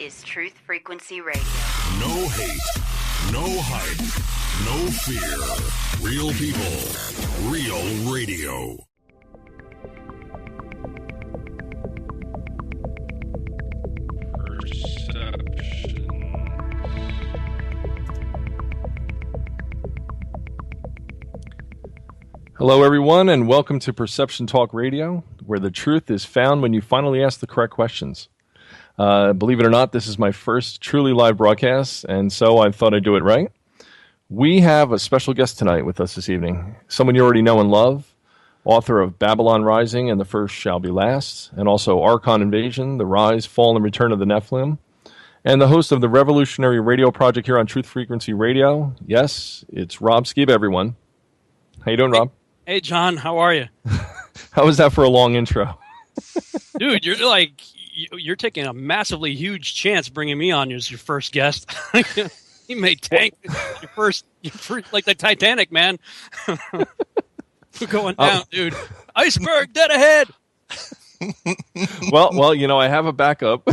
is Truth Frequency Radio. No hate, no hype, no fear. Real people, real radio. Hello, everyone, and welcome to Perception Talk Radio, where the truth is found when you finally ask the correct questions. Believe it or not, this is my first truly live broadcast, and so I thought I'd do it right. We have a special guest tonight with us this evening, someone you already know and love, author of Babylon Rising and The First Shall Be Last, and also Archon Invasion, The Rise, Fall, and Return of the Nephilim, and the host of the Revolutionary Radio Project here on Truth Frequency Radio. Yes, it's Rob Skiba, everyone. How you doing, Rob? Hey, John, how are you? How was that for a long intro? Dude, you're taking a massively huge chance bringing me on as your first guest. You may tank your first like the Titanic, man. We're going down, dude. Iceberg dead ahead. Well, you know, I have a backup.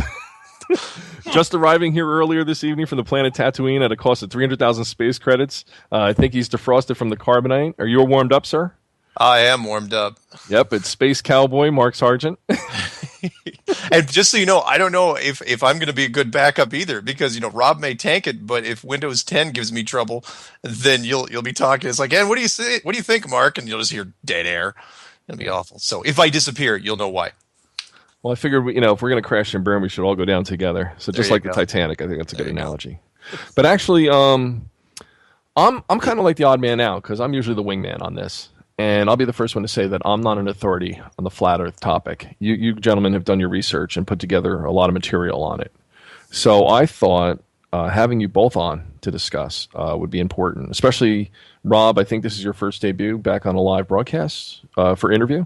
Just arriving here earlier this evening from the planet Tatooine at a cost of 300,000 space credits. I think he's defrosted from the carbonite. Are you warmed up, sir? I am warmed up. Yep, it's Space Cowboy Mark Sargent. And just so you know, I don't know if I'm going to be a good backup either, because, you know, Rob may tank it, but if Windows 10 gives me trouble, then you'll be talking. It's like, what do you say? What do you think, Mark? And you'll just hear dead air. It'll be awful. So if I disappear, you'll know why. Well, I figured, if we're going to crash and burn, we should all go down together. So just like the Titanic, I think that's a good analogy. But actually, I'm kind of like the odd man out, because I'm usually the wingman on this. And I'll be the first one to say that I'm not an authority on the flat earth topic. You gentlemen have done your research and put together a lot of material on it. So I thought having you both on to discuss would be important. Especially, Rob, I think this is your first debut back on a live broadcast for interview.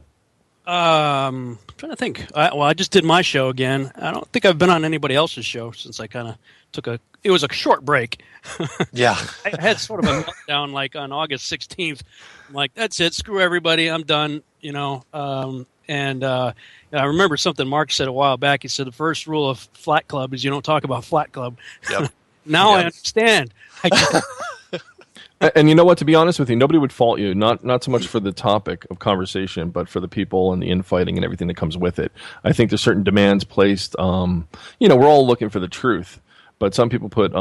I'm trying to think. I just did my show again. I don't think I've been on anybody else's show since I kind of it was a short break. Yeah. I had sort of a meltdown like on August 16th. I'm like, that's it. Screw everybody. I'm done. I remember something Mark said a while back. He said the first rule of Flat Club is you don't talk about Flat Club. Yep. Now I understand. And you know what? To be honest with you, nobody would fault you, not so much for the topic of conversation, but for the people and the infighting and everything that comes with it. I think there's certain demands placed. We're all looking for the truth, but some people put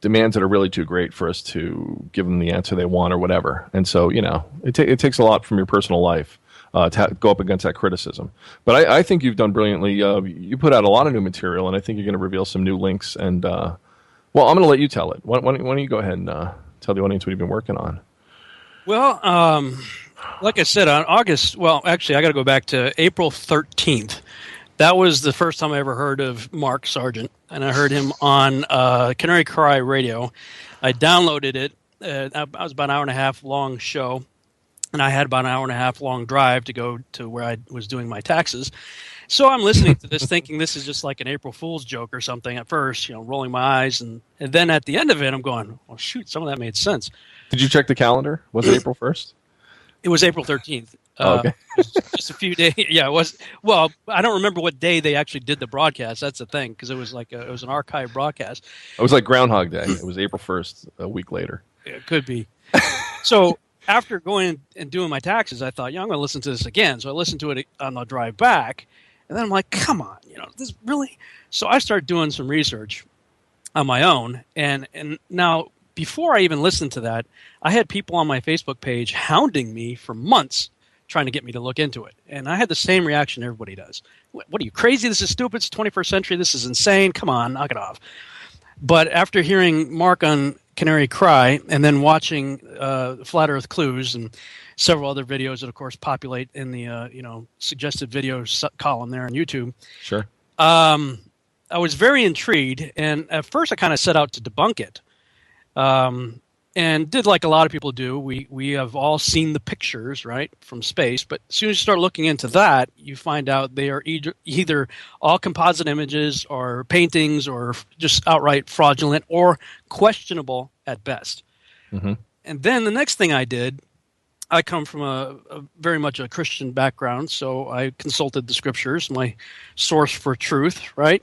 demands that are really too great for us to give them the answer they want or whatever. And so, it takes a lot from your personal life to go up against that criticism. But I think you've done brilliantly. You put out a lot of new material, and I think you're going to reveal some new links. And, I'm going to let you tell it. Why don't you go ahead and tell the audience what you've been working on? Well, like I said, on August, actually, I got to go back to April 13th. That was the first time I ever heard of Mark Sargent, and I heard him on Canary Cry Radio. I downloaded it. It was about an hour and a half long show, and I had about an hour and a half long drive to go to where I was doing my taxes. So I'm listening to this thinking this is just like an April Fool's joke or something at first, rolling my eyes. And then at the end of it, I'm going, well, shoot, some of that made sense. Did you check the calendar? Was it April 1st? It was April 13th. Okay. Just a few days. Yeah, it was. Well, I don't remember what day they actually did the broadcast. That's the thing, because it was like it was an archive broadcast. It was like Groundhog Day. It was April 1st, a week later. It could be. So after going and doing my taxes, I thought, I'm going to listen to this again. So I listened to it on the drive back. And then I'm like, come on, this really. So I started doing some research on my own. And now, before I even listened to that, I had people on my Facebook page hounding me for months trying to get me to look into it. And I had the same reaction everybody does. What are you, crazy? This is stupid. It's 21st century. This is insane. Come on, knock it off. But after hearing Mark on Canary Cry and then watching Flat Earth Clues and several other videos that, of course, populate in the suggested videos column there on YouTube. Sure. I was very intrigued, and at first I kind of set out to debunk it, and did like a lot of people do. We have all seen the pictures, right, from space, but as soon as you start looking into that, you find out they are either all composite images or paintings or just outright fraudulent or questionable at best. Mm-hmm. And then the next thing I did, I come from a very much a Christian background, so I consulted the Scriptures, my source for truth, right?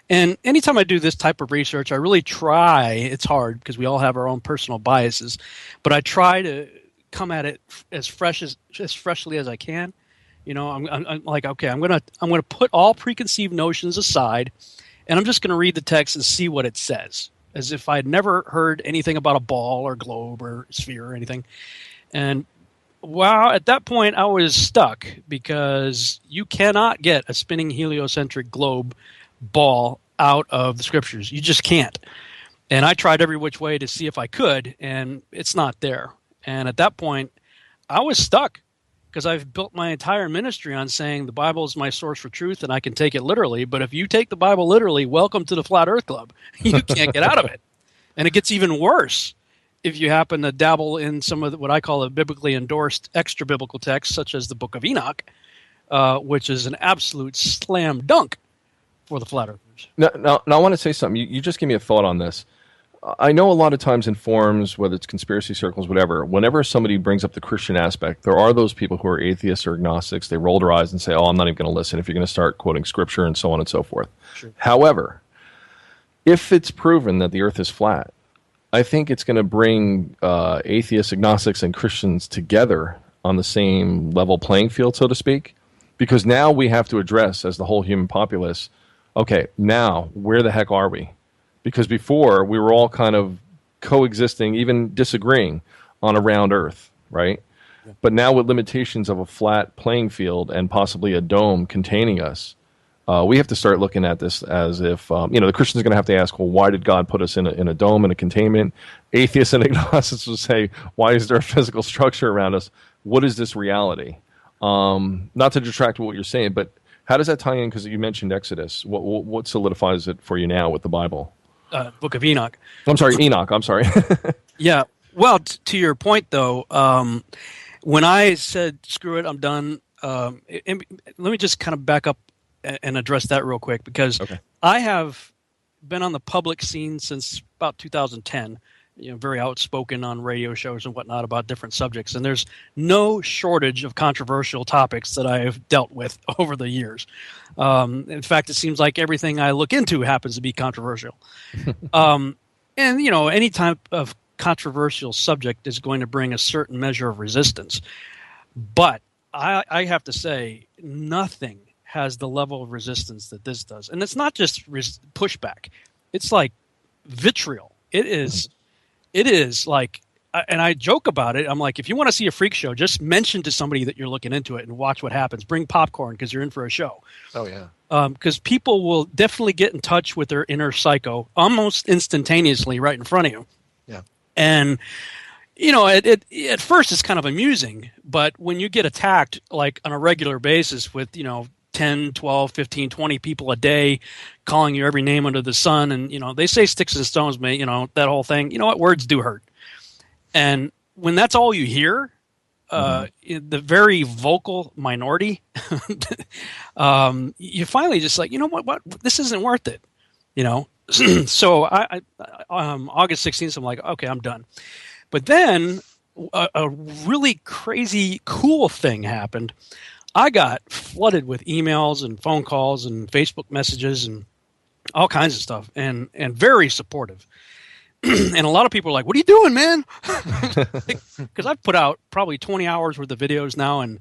And anytime I do this type of research, I really try. It's hard because we all have our own personal biases, but I try to come at it as freshly as I can. I'm like, okay, I'm gonna put all preconceived notions aside, and I'm just gonna read the text and see what it says, as if I'd never heard anything about a ball or globe or sphere or anything. And wow, at that point, I was stuck because you cannot get a spinning heliocentric globe ball out of the Scriptures. You just can't. And I tried every which way to see if I could, and it's not there. And at that point, I was stuck because I've built my entire ministry on saying the Bible is my source for truth and I can take it literally. But if you take the Bible literally, welcome to the Flat Earth Club. You can't get out of it. And it gets even worse if you happen to dabble in some of what I call the biblically endorsed extra biblical texts, such as the Book of Enoch, which is an absolute slam dunk for the Flat Earthers. Now, I want to say something. You just gave me a thought on this. I know a lot of times in forums, whether it's conspiracy circles, whatever, whenever somebody brings up the Christian aspect, there are those people who are atheists or agnostics. They roll their eyes and say, oh, I'm not even going to listen if you're going to start quoting Scripture and so on and so forth. Sure. However, if it's proven that the earth is flat, I think it's going to bring atheists, agnostics, and Christians together on the same level playing field, so to speak, because now we have to address, as the whole human populace, okay, now where the heck are we? Because before, we were all kind of coexisting, even disagreeing on a round earth, right? Yeah. But now with limitations of a flat playing field and possibly a dome containing us, we have to start looking at this as if, the Christians are going to have to ask, well, why did God put us in a dome, in a containment? Atheists and agnostics will say, why is there a physical structure around us? What is this reality? Not to detract what you're saying, but how does that tie in? Because you mentioned Exodus. What solidifies it for you now with the Bible? Book of Enoch. I'm sorry, Enoch. I'm sorry. Yeah. Well, to your point, though, when I said, screw it, I'm done, let me just kind of back up and address that real quick, because I have been on the public scene since about 2010, very outspoken on radio shows and whatnot about different subjects. And there's no shortage of controversial topics that I have dealt with over the years. In fact, it seems like everything I look into happens to be controversial. And, any type of controversial subject is going to bring a certain measure of resistance. But I have to say, nothing has the level of resistance that this does. And it's not just pushback. It's like vitriol. It is like, and I joke about it. I'm like, if you want to see a freak show, just mention to somebody that you're looking into it and watch what happens. Bring popcorn because you're in for a show. Oh, yeah. Because people will definitely get in touch with their inner psycho almost instantaneously right in front of you. Yeah. And, at first it's kind of amusing, but when you get attacked like on a regular basis with, 10, 12, 15, 20 people a day calling you every name under the sun. And, they say sticks and stones may, that whole thing, words do hurt. And when that's all you hear, the very vocal minority, you finally just like, what, this isn't worth it, So I August 16th, I'm like, okay, I'm done. But then a really crazy, cool thing happened. I got flooded with emails and phone calls and Facebook messages and all kinds of stuff, and very supportive. And a lot of people are like, what are you doing, man? Because I've put out probably 20 hours worth of videos now, and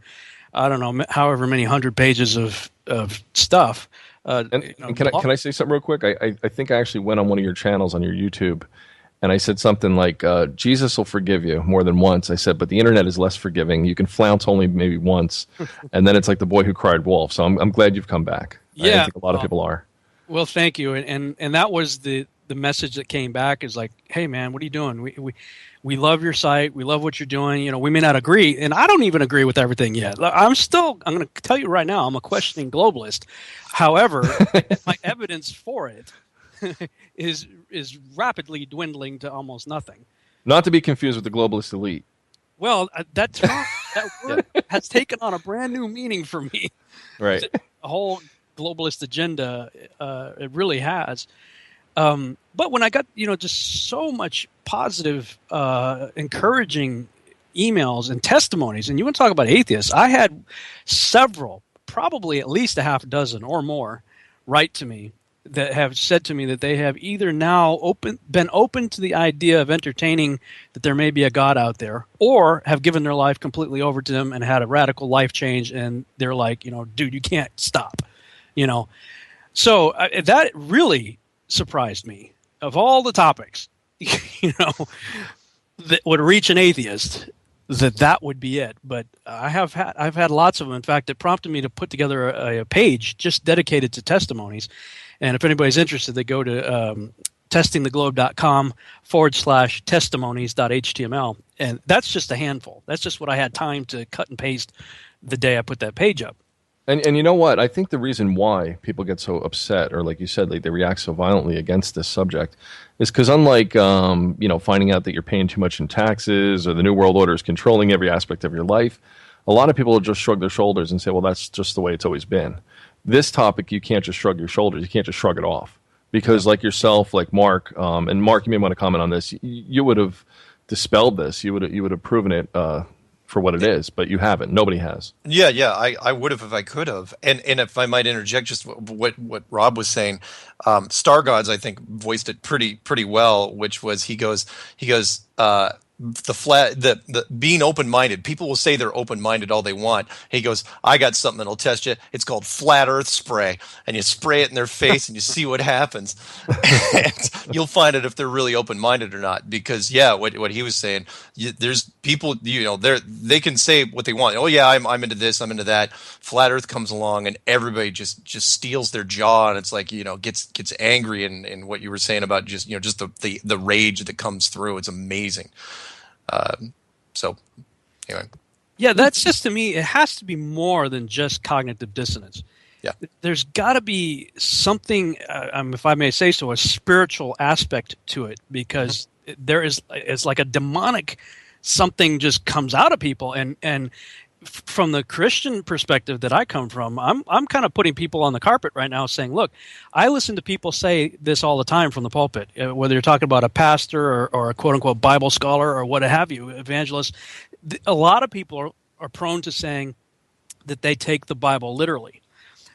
I don't know, however many 100 pages of stuff. And can I say something real quick? I think I actually went on one of your channels on your YouTube, and I said something like, Jesus will forgive you more than once. I said, but the internet is less forgiving. You can flounce only maybe once, and then it's like the boy who cried wolf. So I'm glad you've come back. Yeah. I think a lot of people are. Well, thank you. And that was the message that came back is like, hey, man, what are you doing? We love your site. We love what you're doing. We may not agree, and I don't even agree with everything yet. I'm going to tell you right now, I'm a questioning globalist. However, my evidence for it is rapidly dwindling to almost nothing. Not to be confused with the globalist elite. Well, that word has taken on a brand new meaning for me. Right. A whole globalist agenda, it really has. But when I got, just so much positive, encouraging emails and testimonies, and you want to talk about atheists, I had several, probably at least a half dozen or more, write to me that have said to me that they have either now been open to the idea of entertaining that there may be a God out there, or have given their life completely over to him and had a radical life change, and they're like, dude, you can't stop, So that really surprised me. Of all the topics, that would reach an atheist, that would be it. But I've had lots of them. In fact, it prompted me to put together a page just dedicated to testimonies. And if anybody's interested, they go to testingtheglobe.com/testimonies.html. And that's just a handful. That's just what I had time to cut and paste the day I put that page up. And you know what? I think the reason why people get so upset, or like you said, like they react so violently against this subject, is because unlike finding out that you're paying too much in taxes, or the New World Order is controlling every aspect of your life, a lot of people will just shrug their shoulders and say, well, that's just the way it's always been. This topic, you can't just shrug your shoulders. You can't just shrug it off. Because like yourself, like Mark, and Mark, you may want to comment on this, you would have dispelled this. You would have proven it for what it is, but you haven't. Nobody has. Yeah, I would have if I could have. And if I might interject, just what Rob was saying, Star Gods, I think, voiced it pretty well, which was he goes the being open-minded. People will say they're open-minded all they want. He goes, I got something that'll test you. It's called flat earth spray. And you spray it in their face and you see what happens. And you'll find out if they're really open-minded or not. Because what he was saying, there's people, they can say what they want. Oh yeah, I'm into this, I'm into that. Flat earth comes along and everybody just steals their jaw, and it's like, gets angry, and what you were saying about just the rage that comes through. It's amazing. So anyway. Yeah, that's just, to me, it has to be more than just cognitive dissonance. Yeah. There's got to be something, if I may say so, a spiritual aspect to it, because it's like a demonic something just comes out of people. And from the Christian perspective that I come from, I'm kind of putting people on the carpet right now saying, look, I listen to people say this all the time from the pulpit, whether you're talking about a pastor or a quote-unquote Bible scholar or what have you, evangelist. A lot of people are prone to saying that they take the Bible literally.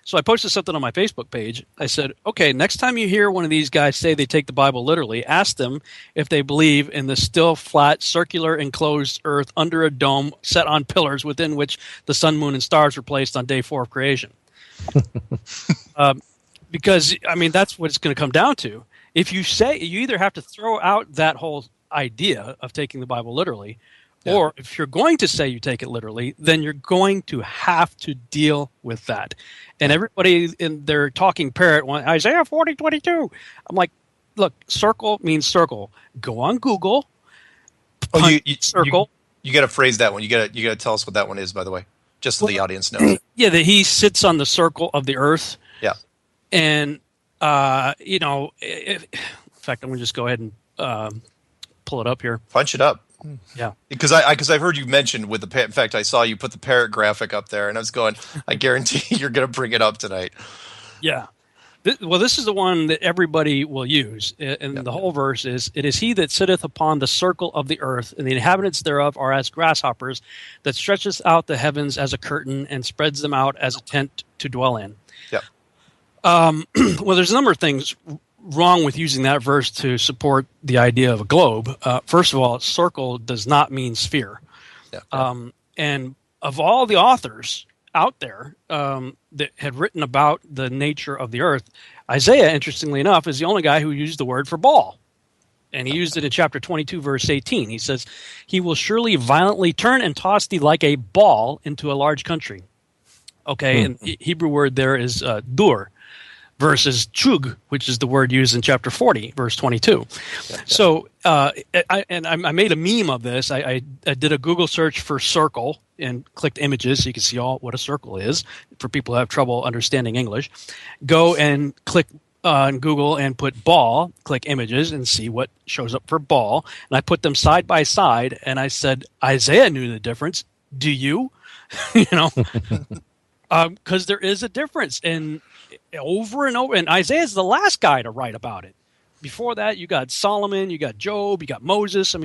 So I posted something on my Facebook page. I said, okay, next time you hear one of these guys say they take the Bible literally, ask them if they believe in the still, flat, circular, enclosed earth under a dome set on pillars within which the sun, moon, and stars were placed on day 4 of creation. Because, that's what it's going to come down to. If you say, you either have to throw out that whole idea of taking the Bible literally, or if you're going to say you take it literally, then you're going to have to deal with that. And everybody in their talking parrot went, Isaiah 40:22. I'm like, look, circle means circle. Go on Google. Circle. You got to phrase that one. You got to tell us what that one is, by the way, just so the audience knows. Yeah, that he sits on the circle of the earth. Yeah. And in fact, I'm going to just go ahead and pull it up here. Punch it up. Yeah, because I've heard you mention with the in fact I saw you put the parrot graphic up there, and I was going, I guarantee you're going to bring it up tonight. Yeah, this is the one that everybody will use, and the whole verse is, "It is he that sitteth upon the circle of the earth, and the inhabitants thereof are as grasshoppers, that stretcheth out the heavens as a curtain, and spreads them out as a tent to dwell in." Yeah. Well, there's a number of things wrong with using that verse to support the idea of a globe. First of all, circle does not mean sphere. Yeah. And of all the authors out there that had written about the nature of the earth, Isaiah, interestingly enough, is the only guy who used the word for ball. And he used it in chapter 22, verse 18. He says, "He will surely violently turn and toss thee like a ball into a large country." Okay, and the Hebrew word there is dur, versus chug, which is the word used in chapter 40, verse 22. Yeah. So, I made a meme of this. I did a Google search for circle and clicked images so you can see what a circle is for people who have trouble understanding English. Go and click on Google and put ball, click images, and see what shows up for ball. And I put them side by side, and I said, Isaiah knew the difference. Do you? Because there is a difference. And over and over, and Isaiah's the last guy to write about it. Before that, you got Solomon, you got Job, you got Moses.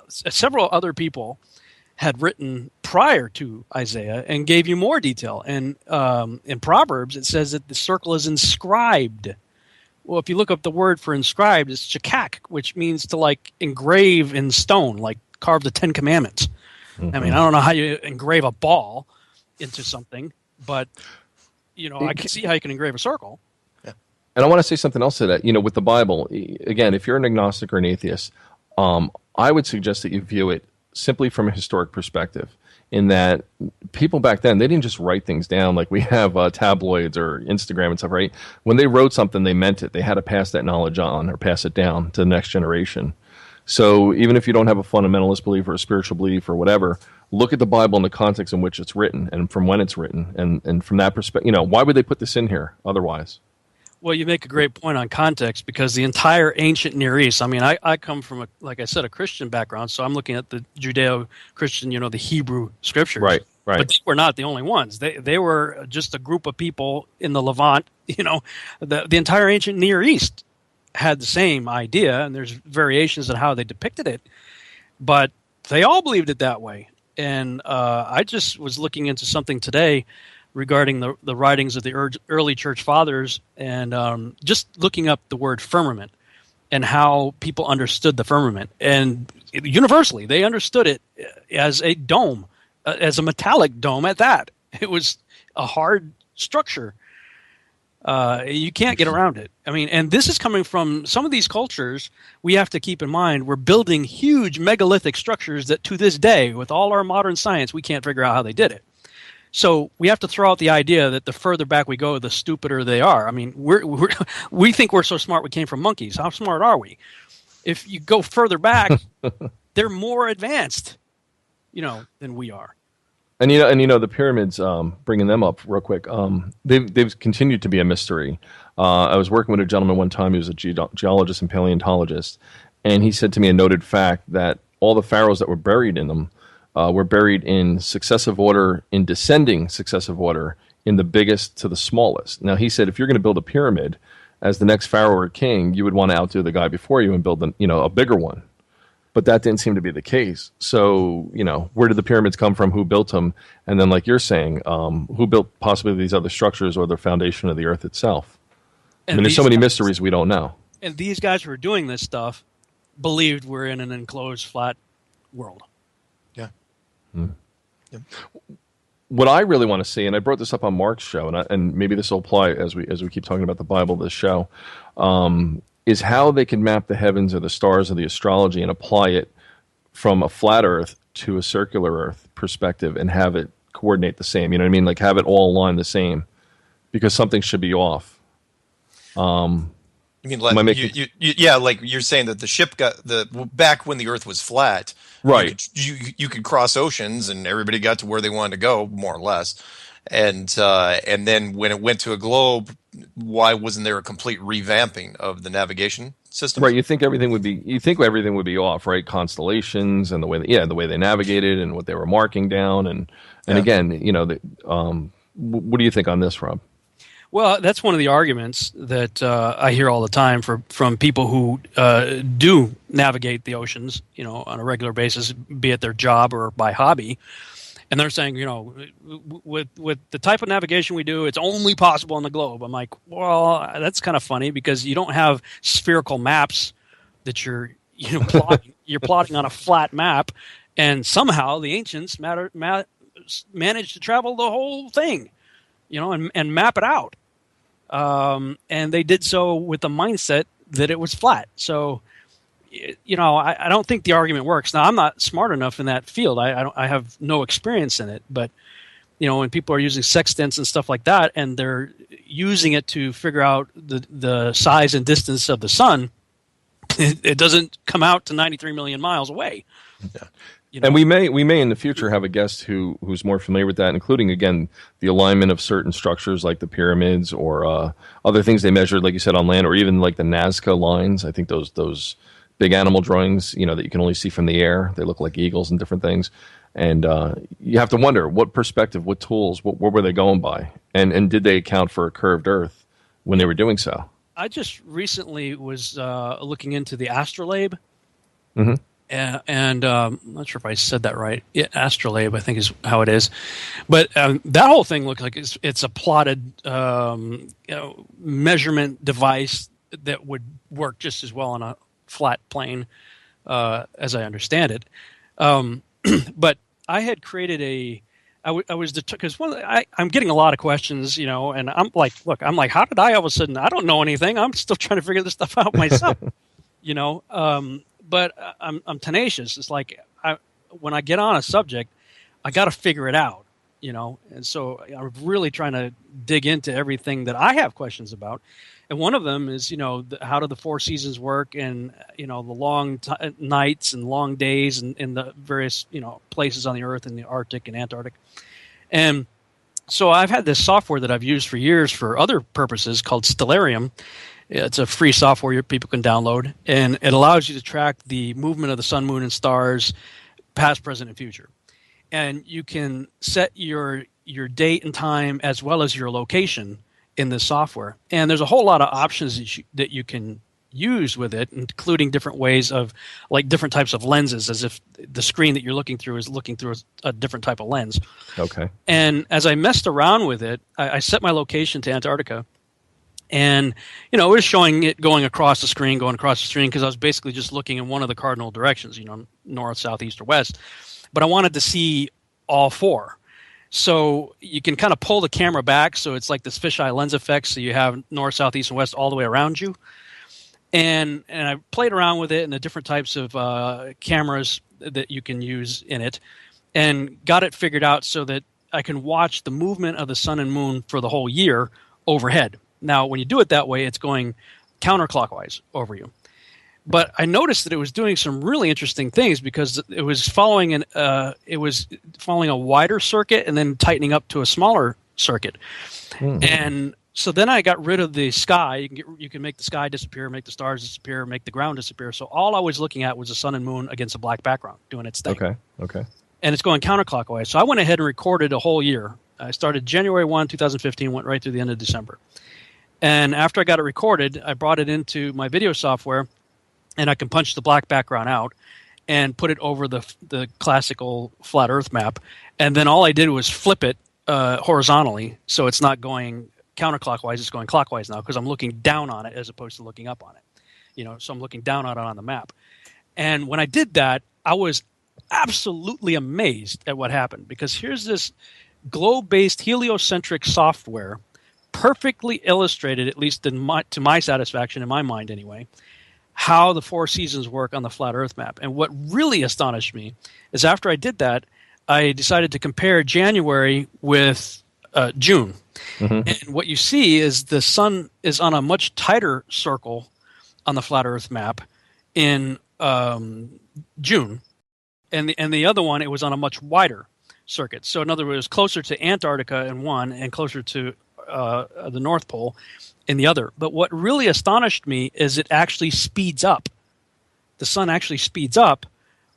Several other people had written prior to Isaiah and gave you more detail. And in Proverbs, it says that the circle is inscribed Well, if you look up the word for inscribed, it's chakak, which means to like engrave in stone, like carve the 10 Commandments. I mean, I don't know how you engrave a ball into something, but I can see how you can engrave a circle. And I want to say something else to that. With the Bible, again, if you're an agnostic or an atheist, I would suggest that you view it simply from a historic perspective, in that people back then, they didn't just write things down like we have tabloids or Instagram and stuff, right? When they wrote something, they meant it. They had to pass that knowledge on or pass it down to the next generation. So even if you don't have a fundamentalist belief or a spiritual belief or whatever, look at the Bible in the context in which it's written and from when it's written. And from that perspective, why would they put this in here otherwise? Well, you make a great point on context, because the entire ancient Near East, I mean, I come from, like I said, a Christian background, so I'm looking at the Judeo-Christian, the Hebrew scriptures. Right. But they were not the only ones. They were just a group of people in the Levant. The entire ancient Near East had the same idea, and there's variations on how they depicted it, but they all believed it that way. And I just was looking into something today regarding the writings of the early church fathers, and just looking up the word firmament and how people understood the firmament. And universally, they understood it as a dome, as a metallic dome at that. It was a hard structure. You can't get around it. I mean, and this is coming from some of these cultures. We have to keep in mind we're building huge megalithic structures that to this day, with all our modern science, we can't figure out how they did it. So we have to throw out the idea that the further back we go, the stupider they are. I mean, we think we're so smart we came from monkeys. How smart are we? If you go further back, they're more advanced, than we are. And the pyramids, bringing them up real quick, they've continued to be a mystery. I was working with a gentleman one time. He was a geologist and paleontologist, and he said to me a noted fact that all the pharaohs that were buried in them were buried in successive order, in descending successive order, in the biggest to the smallest. Now, he said if you're going to build a pyramid, as the next pharaoh or king, you would want to outdo the guy before you and build a bigger one. But that didn't seem to be the case. So, where did the pyramids come from? Who built them? And then, like you're saying, who built possibly these other structures or the foundation of the earth itself? And there's so many mysteries we don't know. And these guys who are doing this stuff believed we're in an enclosed, flat world. Yeah. Yeah. What I really want to see, and I brought this up on Mark's show, and maybe this will apply as we keep talking about the Bible, this show, is how they can map the heavens or the stars or the astrology and apply it from a flat Earth to a circular Earth perspective and have it coordinate the same. You know what I mean? Like have it all align the same, because something should be off. You mean like like you're saying that the ship got back when the Earth was flat, right? You could cross oceans and everybody got to where they wanted to go, more or less. And then when it went to a globe, why wasn't there a complete revamping of the navigation system? Right. You think everything would be off, right? Constellations and the way they navigated and what they were marking down, and again, what do you think on this, Rob? Well, that's one of the arguments that I hear all the time from people who do navigate the oceans, on a regular basis, be it their job or by hobby. And they're saying, with the type of navigation we do, it's only possible on the globe. I'm like, well, that's kind of funny, because you don't have spherical maps that you're plotting. You're plotting on a flat map, and somehow the ancients managed to travel the whole thing, and map it out. And they did so with the mindset that it was flat. So, I don't think the argument works. Now, I'm not smart enough in that field. I have no experience in it. But, when people are using sextants and stuff like that, and they're using it to figure out the size and distance of the sun, it doesn't come out to 93 million miles away. Yeah. And we may in the future have a guest who's more familiar with that, including, again, the alignment of certain structures like the pyramids or other things they measured, like you said, on land, or even like the Nazca lines. I think those big animal drawings, that you can only see from the air. They look like eagles and different things. And you have to wonder what perspective, what tools, what were they going by? And did they account for a curved Earth when they were doing so? I just recently was looking into the astrolabe. Mm-hmm. And I'm not sure if I said that right. Yeah, astrolabe, I think is how it is. But that whole thing looks like it's a plotted measurement device that would work just as well on a flat plane, as I understand it. But I had created because I'm getting a lot of questions, and I'm like, look, how did I all of a sudden, I don't know anything. I'm still trying to figure this stuff out myself, but I'm tenacious. It's like, when I get on a subject, I got to figure it out, and so I'm really trying to dig into everything that I have questions about. And one of them is, how do the four seasons work, and, the long nights and long days in the various, places on the Earth in the Arctic and Antarctic. And so I've had this software that I've used for years for other purposes called Stellarium. It's a free software people can download, and it allows you to track the movement of the sun, moon, and stars, past, present, and future. And you can set your date and time as well as your location in this software. And there's a whole lot of options that you can use with it, including different ways of, like, different types of lenses, as if the screen that you're looking through is looking through a different type of lens. Okay. And as I messed around with it, I set my location to Antarctica. And, it was showing it going across the screen, because I was basically just looking in one of the cardinal directions, north, south, east, or west. But I wanted to see all four. So you can kind of pull the camera back, so it's like this fisheye lens effect, so you have north, south, east, and west all the way around you. And I played around with it and the different types of cameras that you can use in it, and got it figured out so that I can watch the movement of the sun and moon for the whole year overhead. Now, when you do it that way, it's going counterclockwise over you. But I noticed that it was doing some really interesting things, because it was following a wider circuit and then tightening up to a smaller circuit. And so then I got rid of the sky. You can make the sky disappear, make the stars disappear, make the ground disappear. So all I was looking at was the sun and moon against a black background doing its thing. Okay. And it's going counterclockwise. So I went ahead and recorded a whole year. I started January 1, 2015, went right through the end of December. And after I got it recorded, I brought it into my video software, and I can punch the black background out and put it over the classical flat Earth map. And then all I did was flip it horizontally, so it's not going counterclockwise, it's going clockwise now, because I'm looking down on it as opposed to looking up on it. So I'm looking down on it on the map. And when I did that, I was absolutely amazed at what happened, because here's this globe-based heliocentric software, perfectly illustrated, at least to my satisfaction, in my mind anyway, how the four seasons work on the flat Earth map. And what really astonished me is, after I did that, I decided to compare January with June. Mm-hmm. And what you see is the sun is on a much tighter circle on the flat Earth map in June. And the other one, it was on a much wider circuit. So in other words, it was closer to Antarctica in one and closer to the North Pole in the other. But what really astonished me is it actually speeds up. The sun actually speeds up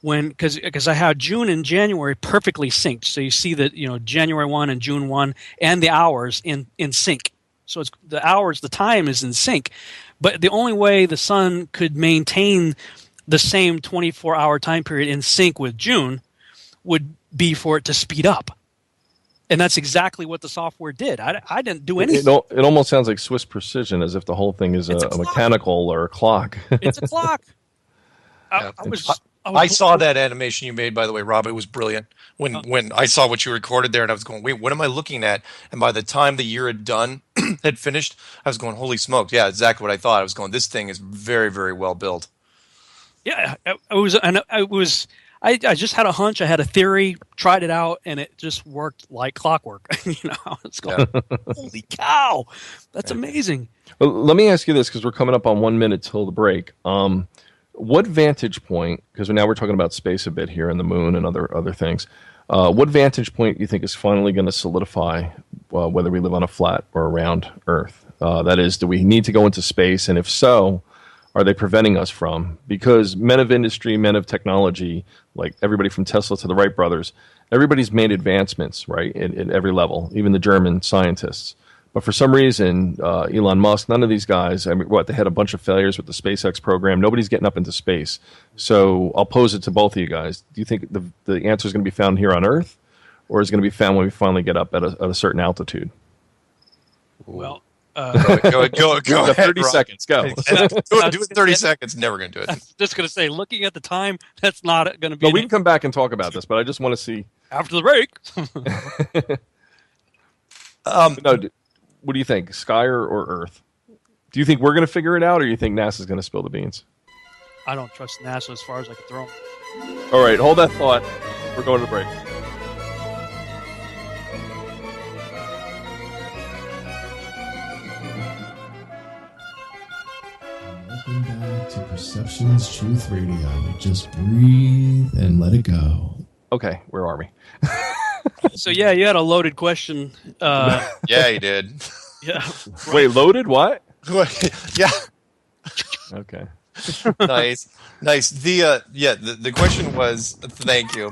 because I have June and January perfectly synced. So you see that January 1 and June 1 and the hours in sync. So it's the hours, the time is in sync. But the only way the sun could maintain the same 24-hour time period in sync with June would be for it to speed up. And that's exactly what the software did. I didn't do anything. It almost sounds like Swiss precision, as if the whole thing is a mechanical or a clock. It's a clock. I saw that animation you made, by the way, Rob. It was brilliant. When I saw what you recorded there, and I was going, wait, what am I looking at? And by the time the year had finished, I was going, holy smokes. Yeah, exactly what I thought. I was going, this thing is very, very well built. Yeah, I just had a hunch. I had a theory, tried it out, and it just worked like clockwork. It's going, holy cow, that's amazing. Well, let me ask you this, because we're coming up on 1 minute till the break. What vantage point, because now we're talking about space a bit here and the moon and other things, what vantage point do you think is finally going to solidify whether we live on a flat or a round Earth? That is, do we need to go into space? And if so, are they preventing us from? Because men of industry, men of technology, like everybody from Tesla to the Wright brothers, everybody's made advancements, right, at every level, even the German scientists. But for some reason, Elon Musk, none of these guys, they had a bunch of failures with the SpaceX program. Nobody's getting up into space. So I'll pose it to both of you guys. Do you think the answer is going to be found here on Earth, or is it going to be found when we finally get up at a certain altitude? Well, Go Got ahead. 30 Rob. seconds. Go. Do it in 30 seconds. Never going to do I'm it. just going to say, looking at the time, that's not going to be But we can come back and talk about this, but I just want to see. after the break. What do you think, Sky or Earth? Do you think we're going to figure it out, or do you think NASA's going to spill the beans? I don't trust NASA as far as I can throw them. All right, hold that thought. We're going to the break. Welcome back to Perception's Truth Radio. Just breathe and let it go. Okay, where are we? So yeah, you had a loaded question. Yeah, he did. Yeah. Wait, loaded? What? Yeah. Okay. Nice. The question was, thank you.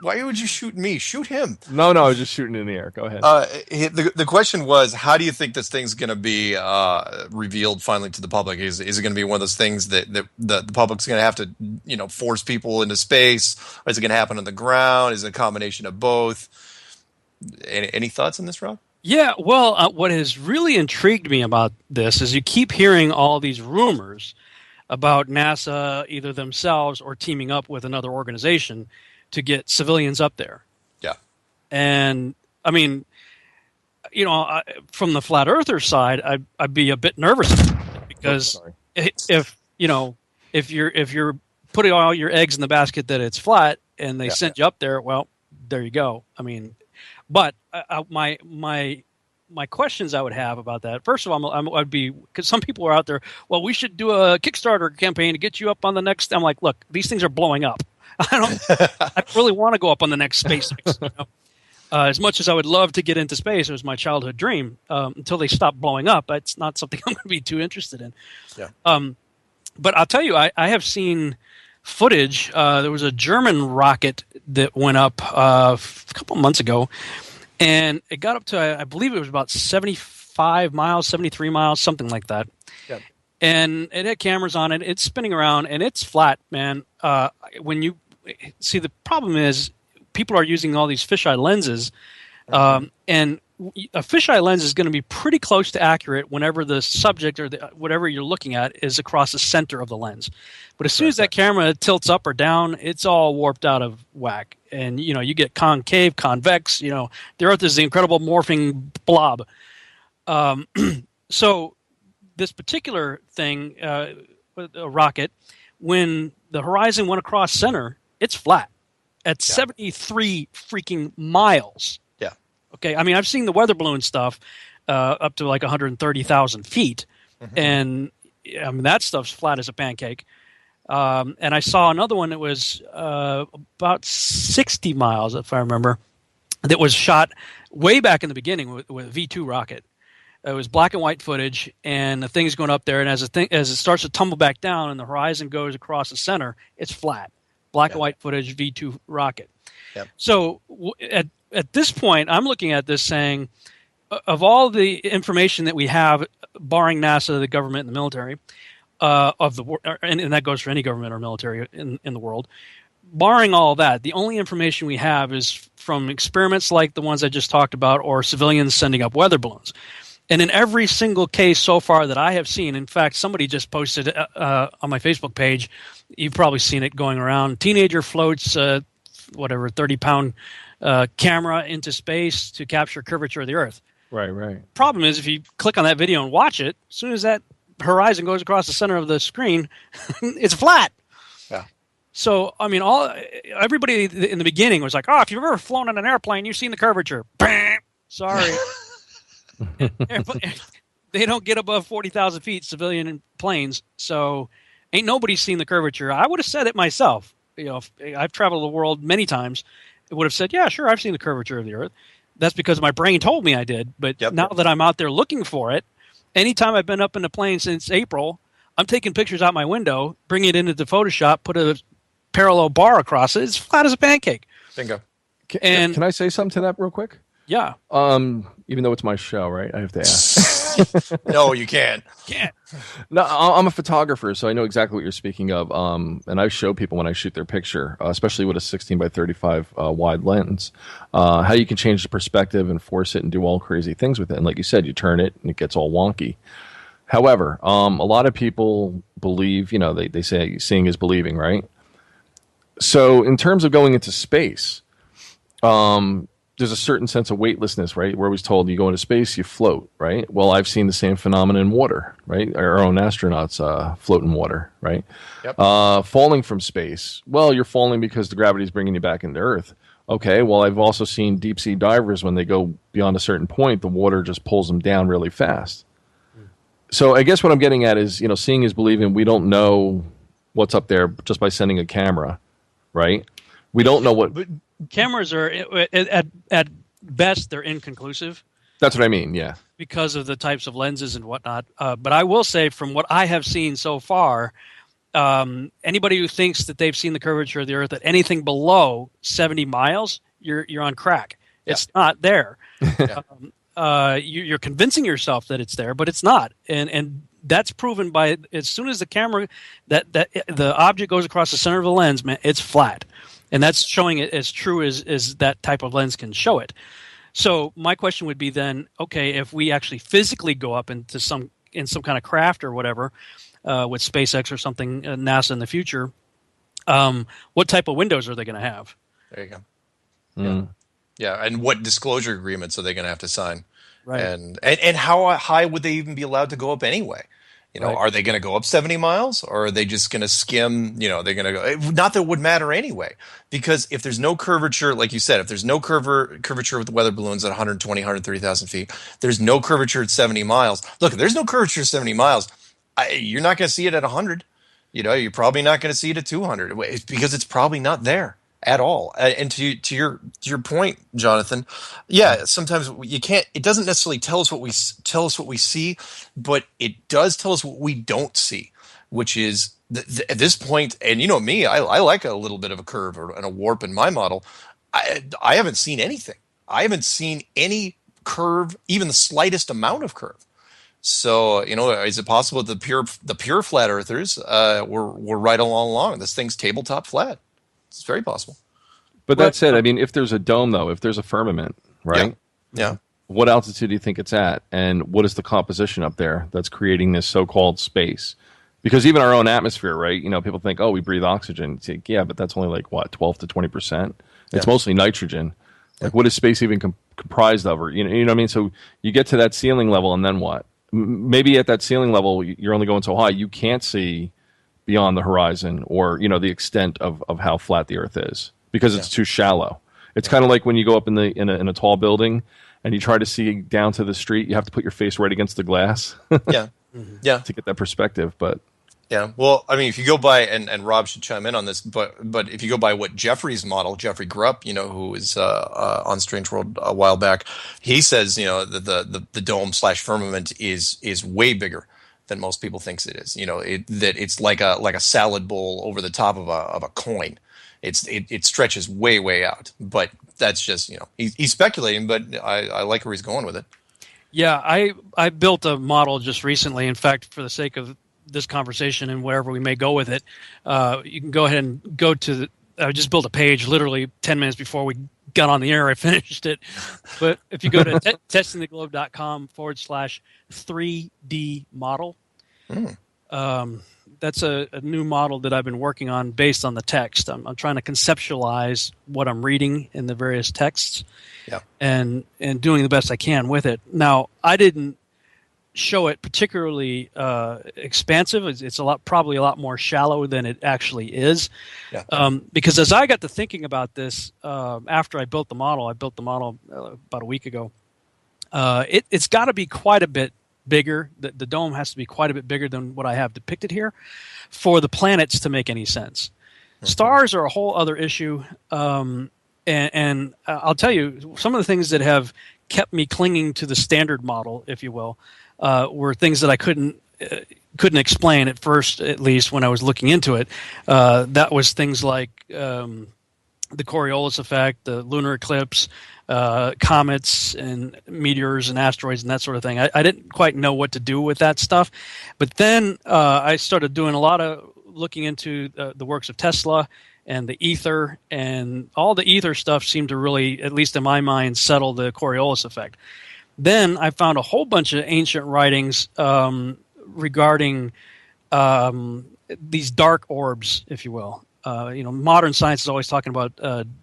Why would you shoot me? Shoot him. No, I was just shooting in the air. Go ahead. The question was, how do you think this thing's going to be revealed finally to the public? Is it going to be one of those things that the public's going to have to, force people into space? Or is it going to happen on the ground? Is it a combination of both? Any thoughts on this, Rob? Yeah, well, what has really intrigued me about this is you keep hearing all these rumors about NASA either themselves or teaming up with another organization to get civilians up there. Yeah. And, I mean, from the flat earther side, I'd be a bit nervous because if you're putting all your eggs in the basket that it's flat and they sent you up there, well, there you go. I mean, but my questions I would have about that. First of all, I'd be, because some people are out there. Well, we should do a Kickstarter campaign to get you up on the next. I'm like, look, these things are blowing up. I really want to go up on the next SpaceX. As much as I would love to get into space, it was my childhood dream. Until they stop blowing up, it's not something I'm going to be too interested in. Yeah. But I'll tell you, I have seen footage. There was a German rocket that went up a couple months ago, and it got up to, I believe it was about 75 miles, 73 miles, something like that. Yeah. And it had cameras on it. It's spinning around, and it's flat, man. When you see, the problem is people are using all these fisheye lenses, and a fisheye lens is going to be pretty close to accurate whenever the subject or whatever you're looking at is across the center of the lens. But as soon as that camera tilts up or down, it's all warped out of whack. And, you get concave, convex, the Earth is the incredible morphing blob. So this particular thing, a rocket, when the horizon went across center, it's flat at 73 freaking miles. Yeah. Okay. I mean, I've seen the weather balloon stuff up to like 130,000 feet. Mm-hmm. And I mean, that stuff's flat as a pancake. And I saw another one that was about 60 miles, if I remember, that was shot way back in the beginning with a V2 rocket. It was black and white footage, and the thing's going up there, and as it starts to tumble back down and the horizon goes across the center, it's flat. Black and white footage, V2 rocket. Yep. So at this point, I'm looking at this saying, of all the information that we have, barring NASA, the government, and the military, and that goes for any government or military in the world, barring all that, the only information we have is from experiments like the ones I just talked about or civilians sending up weather balloons. And in every single case so far that I have seen, in fact, somebody just posted on my Facebook page, you've probably seen it going around, teenager floats, 30-pound camera into space to capture curvature of the Earth. Right. Problem is, if you click on that video and watch it, as soon as that horizon goes across the center of the screen, it's flat. Yeah. So, I mean, everybody in the beginning was like, oh, if you've ever flown in an airplane, you've seen the curvature. Sorry. They don't get above 40,000 feet, civilian planes, so ain't nobody seen the curvature. I would have said it myself. I've traveled the world many times. It would have said, yeah, sure, I've seen the curvature of the Earth. That's because my brain told me I did. But now that I'm out there looking for it, anytime I've been up in a plane since April, I'm taking pictures out my window, bringing it into the Photoshop, put a parallel bar across it. It's flat as a pancake. Bingo. Can I say something to that real quick? Yeah. Even though it's my show, right? I have to ask. No, you can't. Can't. No, I'm a photographer, so I know exactly what you're speaking of. And I show people when I shoot their picture, especially with a 16 by 35 wide lens, how you can change the perspective and force it and do all crazy things with it. And like you said, you turn it and it gets all wonky. However, a lot of people believe, they say seeing is believing, right? So in terms of going into space, there's a certain sense of weightlessness, right? We're always told you go into space, you float, right? Well, I've seen the same phenomenon in water, right? Our own astronauts float in water, right? Yep. Falling from space, well, you're falling because the gravity is bringing you back into Earth. Okay, well, I've also seen deep sea divers, when they go beyond a certain point, the water just pulls them down really fast. So I guess what I'm getting at is, seeing is believing. We don't know what's up there just by sending a camera, right? We don't know what... Cameras are, at best, they're inconclusive. That's what I mean, yeah. Because of the types of lenses and whatnot. But I will say, from what I have seen so far, anybody who thinks that they've seen the curvature of the Earth at anything below 70 miles, you're on crack. It's not there. You're convincing yourself that it's there, but it's not. And that's proven by, as soon as the camera, that the object goes across the center of the lens, man, it's flat. And that's showing it as true as that type of lens can show it. So my question would be then, okay, if we actually physically go up into some kind of craft or whatever, with SpaceX or something, NASA in the future, what type of windows are they going to have? There you go. Yeah, and what disclosure agreements are they going to have to sign? Right. And how high would they even be allowed to go up anyway? Right. Are they going to go up 70 miles, or are they just going to skim? They're going to go. Not that it would matter anyway, because if there's no curvature, like you said, if there's no curvature with the weather balloons at 120, 130,000 feet, there's no curvature at 70 miles. Look, if there's no curvature at 70 miles, you're not going to see it at 100. You're probably not going to see it at 200 because it's probably not there at all. And to your point, Jonathan, yeah, sometimes you can't. It doesn't necessarily tell us what we see, but it does tell us what we don't see, which is at this point. And me, I like a little bit of a curve and a warp in my model. I haven't seen anything. I haven't seen any curve, even the slightest amount of curve. So is it possible that the pure flat earthers were right along? This thing's tabletop flat. It's very possible. But that said, I mean, if there's a dome, though, if there's a firmament, right? Yeah. What altitude do you think it's at? And what is the composition up there that's creating this so-called space? Because even our own atmosphere, right? People think, oh, we breathe oxygen. It's like, yeah, but that's only like, what, 12 to 20%? It's mostly nitrogen. Like, what is space even comprised of? Or, you know what I mean? So you get to that ceiling level, and then what? Maybe at that ceiling level, you're only going so high, you can't see beyond the horizon, or the extent of how flat the Earth is, because it's too shallow. It's kind of like when you go up in a tall building and you try to see down to the street, you have to put your face right against the glass. To get that perspective. But yeah, well, I mean, if you go by, and Rob should chime in on this, but if you go by what Jeffrey's model, Jeffrey Grupp, who is on Strange World a while back, he says that the dome / firmament is way bigger than most people thinks it is. That it's like a salad bowl over the top of a coin. It stretches way out. But that's just he's speculating. But I like where he's going with it. Yeah, I built a model just recently. In fact, for the sake of this conversation and wherever we may go with it, you can go ahead and go to I just built a page literally 10 minutes before we got on the air. I finished it. But if you go to testingtheglobe.com/3D model, that's a new model that I've been working on based on the text. I'm trying to conceptualize what I'm reading in the various texts, and doing the best I can with it. Now, I didn't show it particularly expansive. It's probably a lot more shallow than it actually is. Because as I got to thinking about this after I built the model about a week ago. It's got to be quite a bit bigger. The dome has to be quite a bit bigger than what I have depicted here for the planets to make any sense. Stars are a whole other issue. And I'll tell you, some of the things that have kept me clinging to the standard model, if you will, were things that I couldn't explain at first, at least when I was looking into it. That was things like the Coriolis effect, the lunar eclipse, comets and meteors and asteroids and that sort of thing. I didn't quite know what to do with that stuff. But then I started doing a lot of looking into the works of Tesla and the ether, and all the ether stuff seemed to really, at least in my mind, settle the Coriolis effect. Then I found a whole bunch of ancient writings regarding these dark orbs, if you will. Modern science is always talking about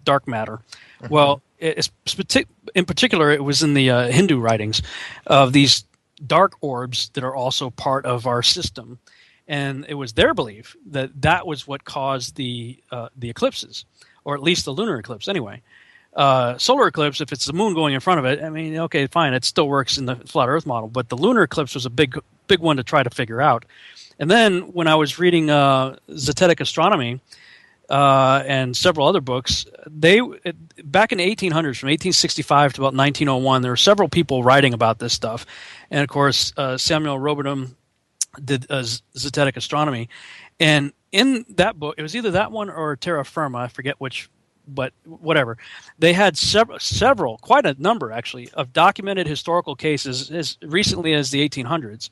dark matter. Mm-hmm. Well, in particular, it was in the Hindu writings of these dark orbs that are also part of our system. And it was their belief that that was what caused the eclipses, or at least the lunar eclipse anyway. Solar eclipse, if it's the moon going in front of it, I mean, okay, fine, it still works in the flat Earth model. But the lunar eclipse was a big one to try to figure out. And then when I was reading Zetetic Astronomy and several other books, back in the 1800s, from 1865 to about 1901, there were several people writing about this stuff. And of course, Samuel Robotham did Zetetic Astronomy, and in that book, it was either that one or Terra Firma, I forget which, but whatever. They had several, quite a number actually, of documented historical cases as recently as the 1800s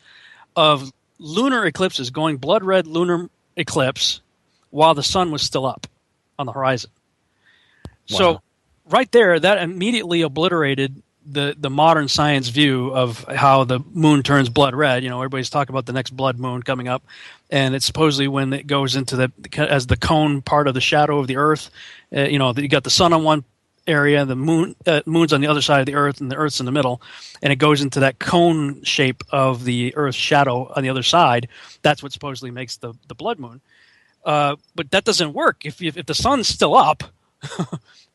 of lunar eclipses, going blood red lunar eclipse while the sun was still up on the horizon. Wow. So right there, that immediately obliterated the modern science view of how the moon turns blood red. Everybody's talking about the next blood moon coming up, and it's supposedly when it goes into as the cone part of the shadow of the Earth. You got the sun on one area, the moon's on the other side of the Earth, and the Earth's in the middle, and it goes into that cone shape of the Earth's shadow on the other side. That's what supposedly makes the blood moon. But that doesn't work if the sun's still up,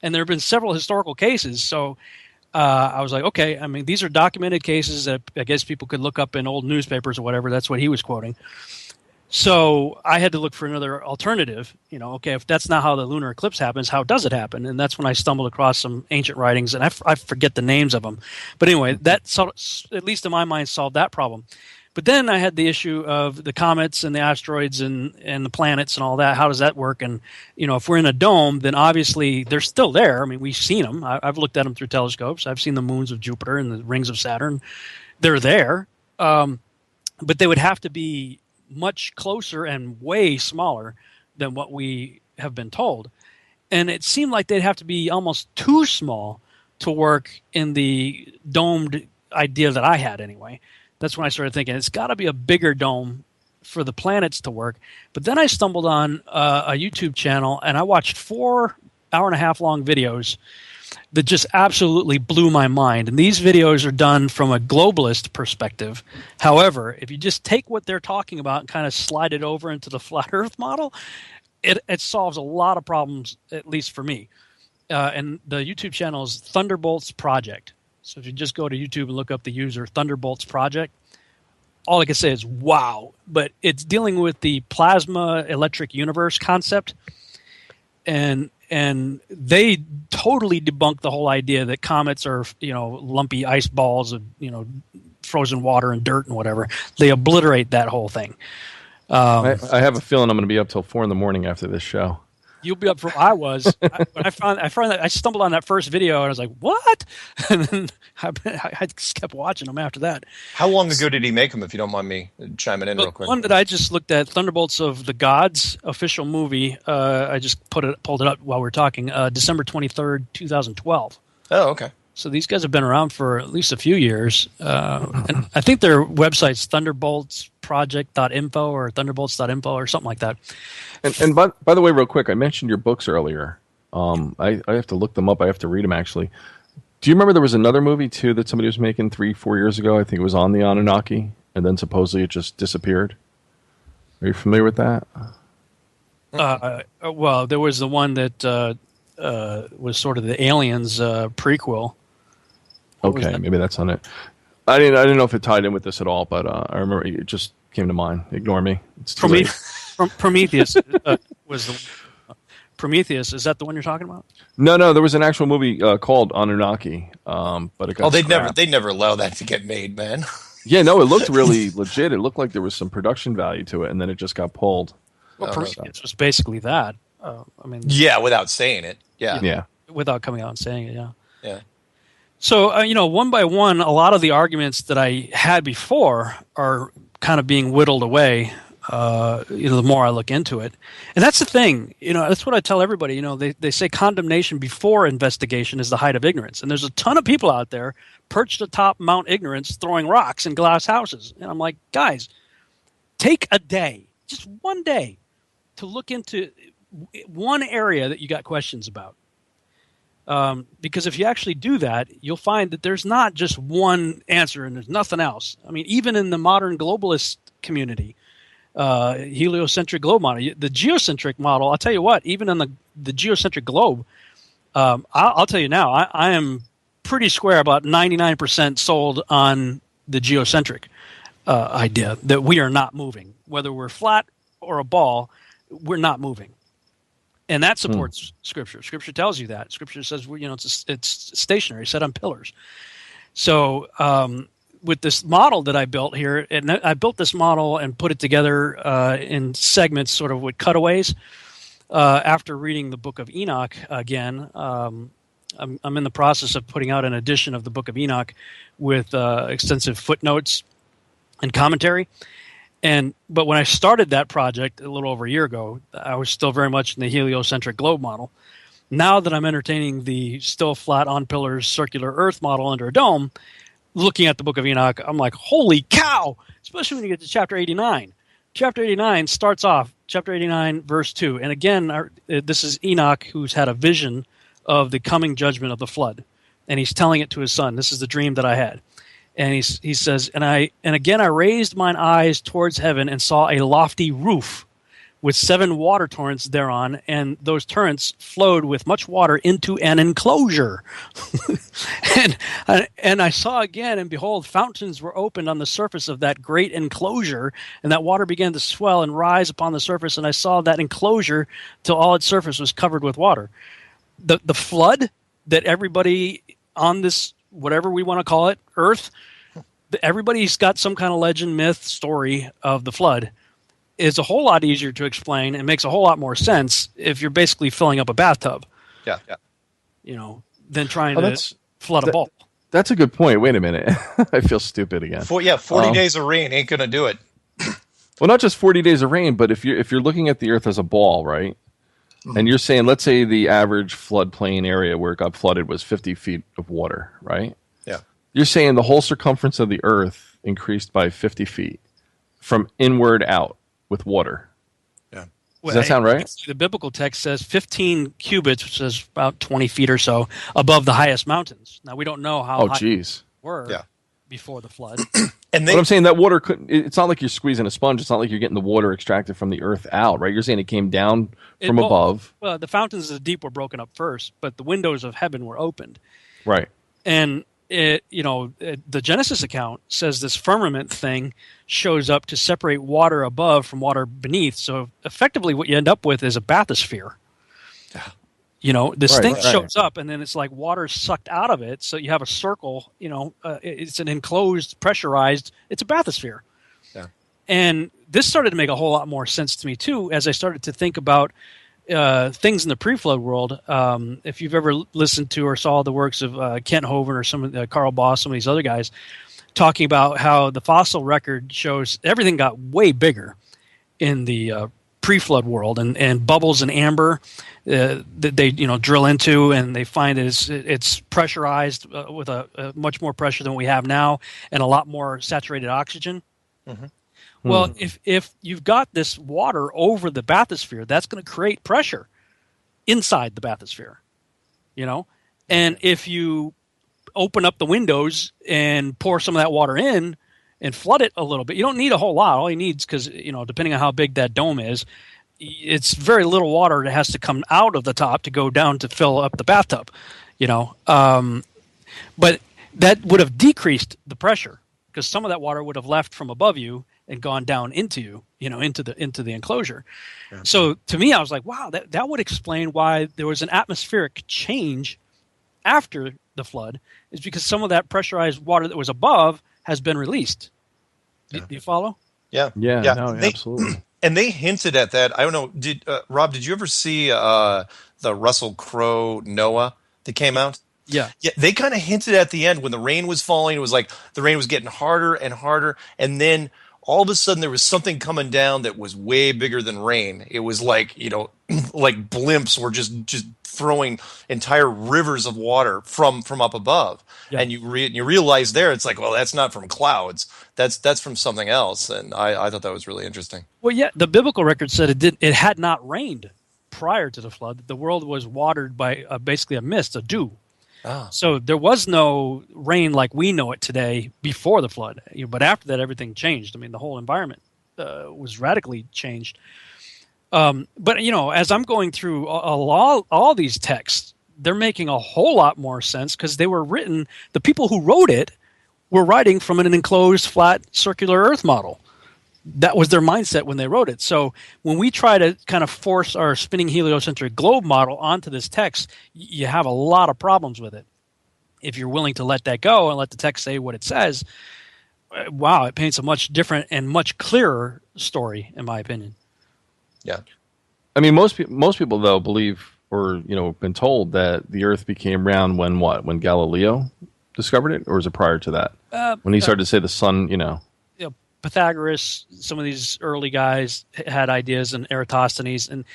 and there have been several historical cases. So I was like, okay, I mean, these are documented cases that I guess people could look up in old newspapers or whatever. That's what he was quoting. So I had to look for another alternative. Okay, if that's not how the lunar eclipse happens, how does it happen? And that's when I stumbled across some ancient writings, and I forget the names of them. But anyway, that at least in my mind solved that problem. But then I had the issue of the comets and the asteroids and the planets and all that. How does that work? And, if we're in a dome, then obviously they're still there. I mean, we've seen them. I've looked at them through telescopes. I've seen the moons of Jupiter and the rings of Saturn. They're there. But they would have to be much closer and way smaller than what we have been told. And it seemed like they'd have to be almost too small to work in the domed idea that I had anyway. That's when I started thinking it's got to be a bigger dome for the planets to work. But then I stumbled on a YouTube channel, and I watched 4 hour-and-a-half long videos that just absolutely blew my mind. And these videos are done from a globalist perspective. However, if you just take what they're talking about and kind of slide it over into the flat Earth model, it solves a lot of problems, at least for me. And the YouTube channel is Thunderbolts Project. So if you just go to YouTube and look up the user Thunderbolts Project, all I can say is wow. But it's dealing with the plasma electric universe concept, and they totally debunk the whole idea that comets are lumpy ice balls of frozen water and dirt and whatever. They obliterate that whole thing. I have a feeling I'm going to be up till 4 a.m. after this show. You'll be up for. I was. I found that I stumbled on that first video and I was like, "What?" And then I just kept watching them after that. How long ago did he make them? If you don't mind me chiming in real quick. One that I just looked at, Thunderbolts of the Gods official movie. I just pulled it up while we were talking. December 23rd, 2012. Oh, okay. So these guys have been around for at least a few years. And I think their website's thunderboltsproject.info or thunderbolts.info or something like that. And by the way, real quick, I mentioned your books earlier. I have to look them up. I have to read them, actually. Do you remember there was another movie, too, that somebody was making 3-4 years ago? I think it was on the Anunnaki, and then supposedly it just disappeared. Are you familiar with that? Well, there was the one that was sort of the Aliens prequel. Okay, maybe that's on it. I didn't know if it tied in with this at all, but I remember it just came to mind. Ignore me. It's too late. Prometheus was the Prometheus. Is that the one you're talking about? No. There was an actual movie called Anunnaki, but it got they'd never allow that to get made, man. Yeah, no, it looked really legit. It looked like there was some production value to it, and then it just got pulled. Well, Prometheus was basically that. Yeah, without saying it. Yeah. without coming out and saying it. Yeah. Yeah. So, one by one, a lot of the arguments that I had before are kind of being whittled away, the more I look into it. And that's the thing, that's what I tell everybody. They say condemnation before investigation is the height of ignorance. And there's a ton of people out there perched atop Mount Ignorance throwing rocks in glass houses. And I'm like, guys, take a day, just one day, to look into one area that you got questions about. Because if you actually do that, you'll find that there's not just one answer and there's nothing else. I mean, even in the modern globalist community, heliocentric globe model, the geocentric model, I'll tell you what, even on the geocentric globe, I'll tell you now, I am pretty square, about 99% sold on the geocentric idea that we are not moving. Whether we're flat or a ball, we're not moving. And that supports Scripture. Scripture tells you that. Scripture says, it's stationary, set on pillars. So with this model that I built here, and I built this model and put it together in segments, sort of with cutaways. After reading the Book of Enoch again, I'm in the process of putting out an edition of the Book of Enoch with extensive footnotes and commentary. But when I started that project a little over a year ago, I was still very much in the heliocentric globe model. Now that I'm entertaining the still flat on pillars circular Earth model under a dome, looking at the Book of Enoch, I'm like, holy cow! Especially when you get to chapter 89. Chapter 89 starts off, chapter 89, verse 2. And again, this is Enoch who's had a vision of the coming judgment of the flood. And he's telling it to his son. This is the dream that I had. And he says, and again I raised mine eyes towards heaven and saw a lofty roof with 7 water torrents thereon, and those torrents flowed with much water into an enclosure. and I saw again, and behold, fountains were opened on the surface of that great enclosure, and that water began to swell and rise upon the surface, and I saw that enclosure till all its surface was covered with water. The flood that everybody on this, whatever we want to call it, Earth, everybody's got some kind of legend, myth, story of the flood, is a whole lot easier to explain and makes a whole lot more sense if you're basically filling up a bathtub. Yeah. Than trying to flood a bowl. That's a good point. Wait a minute. I feel stupid again. 40 days of rain ain't going to do it. Well, not just 40 days of rain, but if you're looking at the Earth as a ball, right? Mm-hmm. And you're saying, let's say the average floodplain area where it got flooded was 50 feet of water, right? Yeah. You're saying the whole circumference of the Earth increased by 50 feet from inward out with water. Yeah. Does that sound right? The biblical text says 15 cubits, which is about 20 feet or so, above the highest mountains. Now, we don't know how high they were before the flood. But I'm saying that water couldn't. It's not like you're squeezing a sponge. It's not like you're getting the water extracted from the Earth out, right? You're saying it came down from above. Well, the fountains of the deep were broken up first, but the windows of heaven were opened. Right. And the Genesis account says this firmament thing shows up to separate water above from water beneath. So effectively, what you end up with is a bathysphere. This thing shows up, and then it's like water sucked out of it. So you have a circle. It's an enclosed, pressurized. It's a bathysphere. Yeah. And this started to make a whole lot more sense to me too, as I started to think about things in the pre-flood world. If you've ever listened to or saw the works of Kent Hovind or some of Carl Boss, some of these other guys, talking about how the fossil record shows everything got way bigger in the pre-flood world, and bubbles in amber that they drill into, and they find it's pressurized with a much more pressure than we have now, and a lot more saturated oxygen. Mm-hmm. Well, if you've got this water over the bathysphere, that's going to create pressure inside the bathysphere, And if you open up the windows and pour some of that water in and flood it a little bit, you don't need a whole lot. All you need is, because, depending on how big that dome is, it's very little water that has to come out of the top to go down to fill up the bathtub, But that would have decreased the pressure, because some of that water would have left from above you and gone down into you, into the enclosure. Yeah. So to me, I was like, wow, that would explain why there was an atmospheric change after the flood, is because some of that pressurized water that was above has been released. Do you follow? Yeah. No, absolutely. And they hinted at that. I don't know. Rob, did you ever see the Russell Crowe Noah that came out. Yeah. Yeah, they kind of hinted at the end when the rain was falling. It was like the rain was getting harder and harder, and then all of a sudden there was something coming down that was way bigger than rain. It was like, like blimps were just throwing entire rivers of water from up above. Yeah. And you realize there, it's like, well, that's not from clouds. That's from something else. And I thought that was really interesting. Well, yeah, the biblical record said it had not rained prior to the flood. The world was watered by basically a mist, a dew. Ah. So there was no rain like we know it today before the flood. But after that, everything changed. I mean, the whole environment was radically changed. But, as I'm going through all these texts, they're making a whole lot more sense because they were written, the people who wrote it were writing from an enclosed, flat, circular Earth model. That was their mindset when they wrote it. So when we try to kind of force our spinning heliocentric globe model onto this text, you have a lot of problems with it. If you're willing to let that go and let the text say what it says, wow, it paints a much different and much clearer story, in my opinion. Yeah. I mean, most people, though, believe or, been told that the Earth became round when Galileo discovered it? Or was it prior to that? When he started to say the sun, Pythagoras, some of these early guys had ideas, and Eratosthenes, and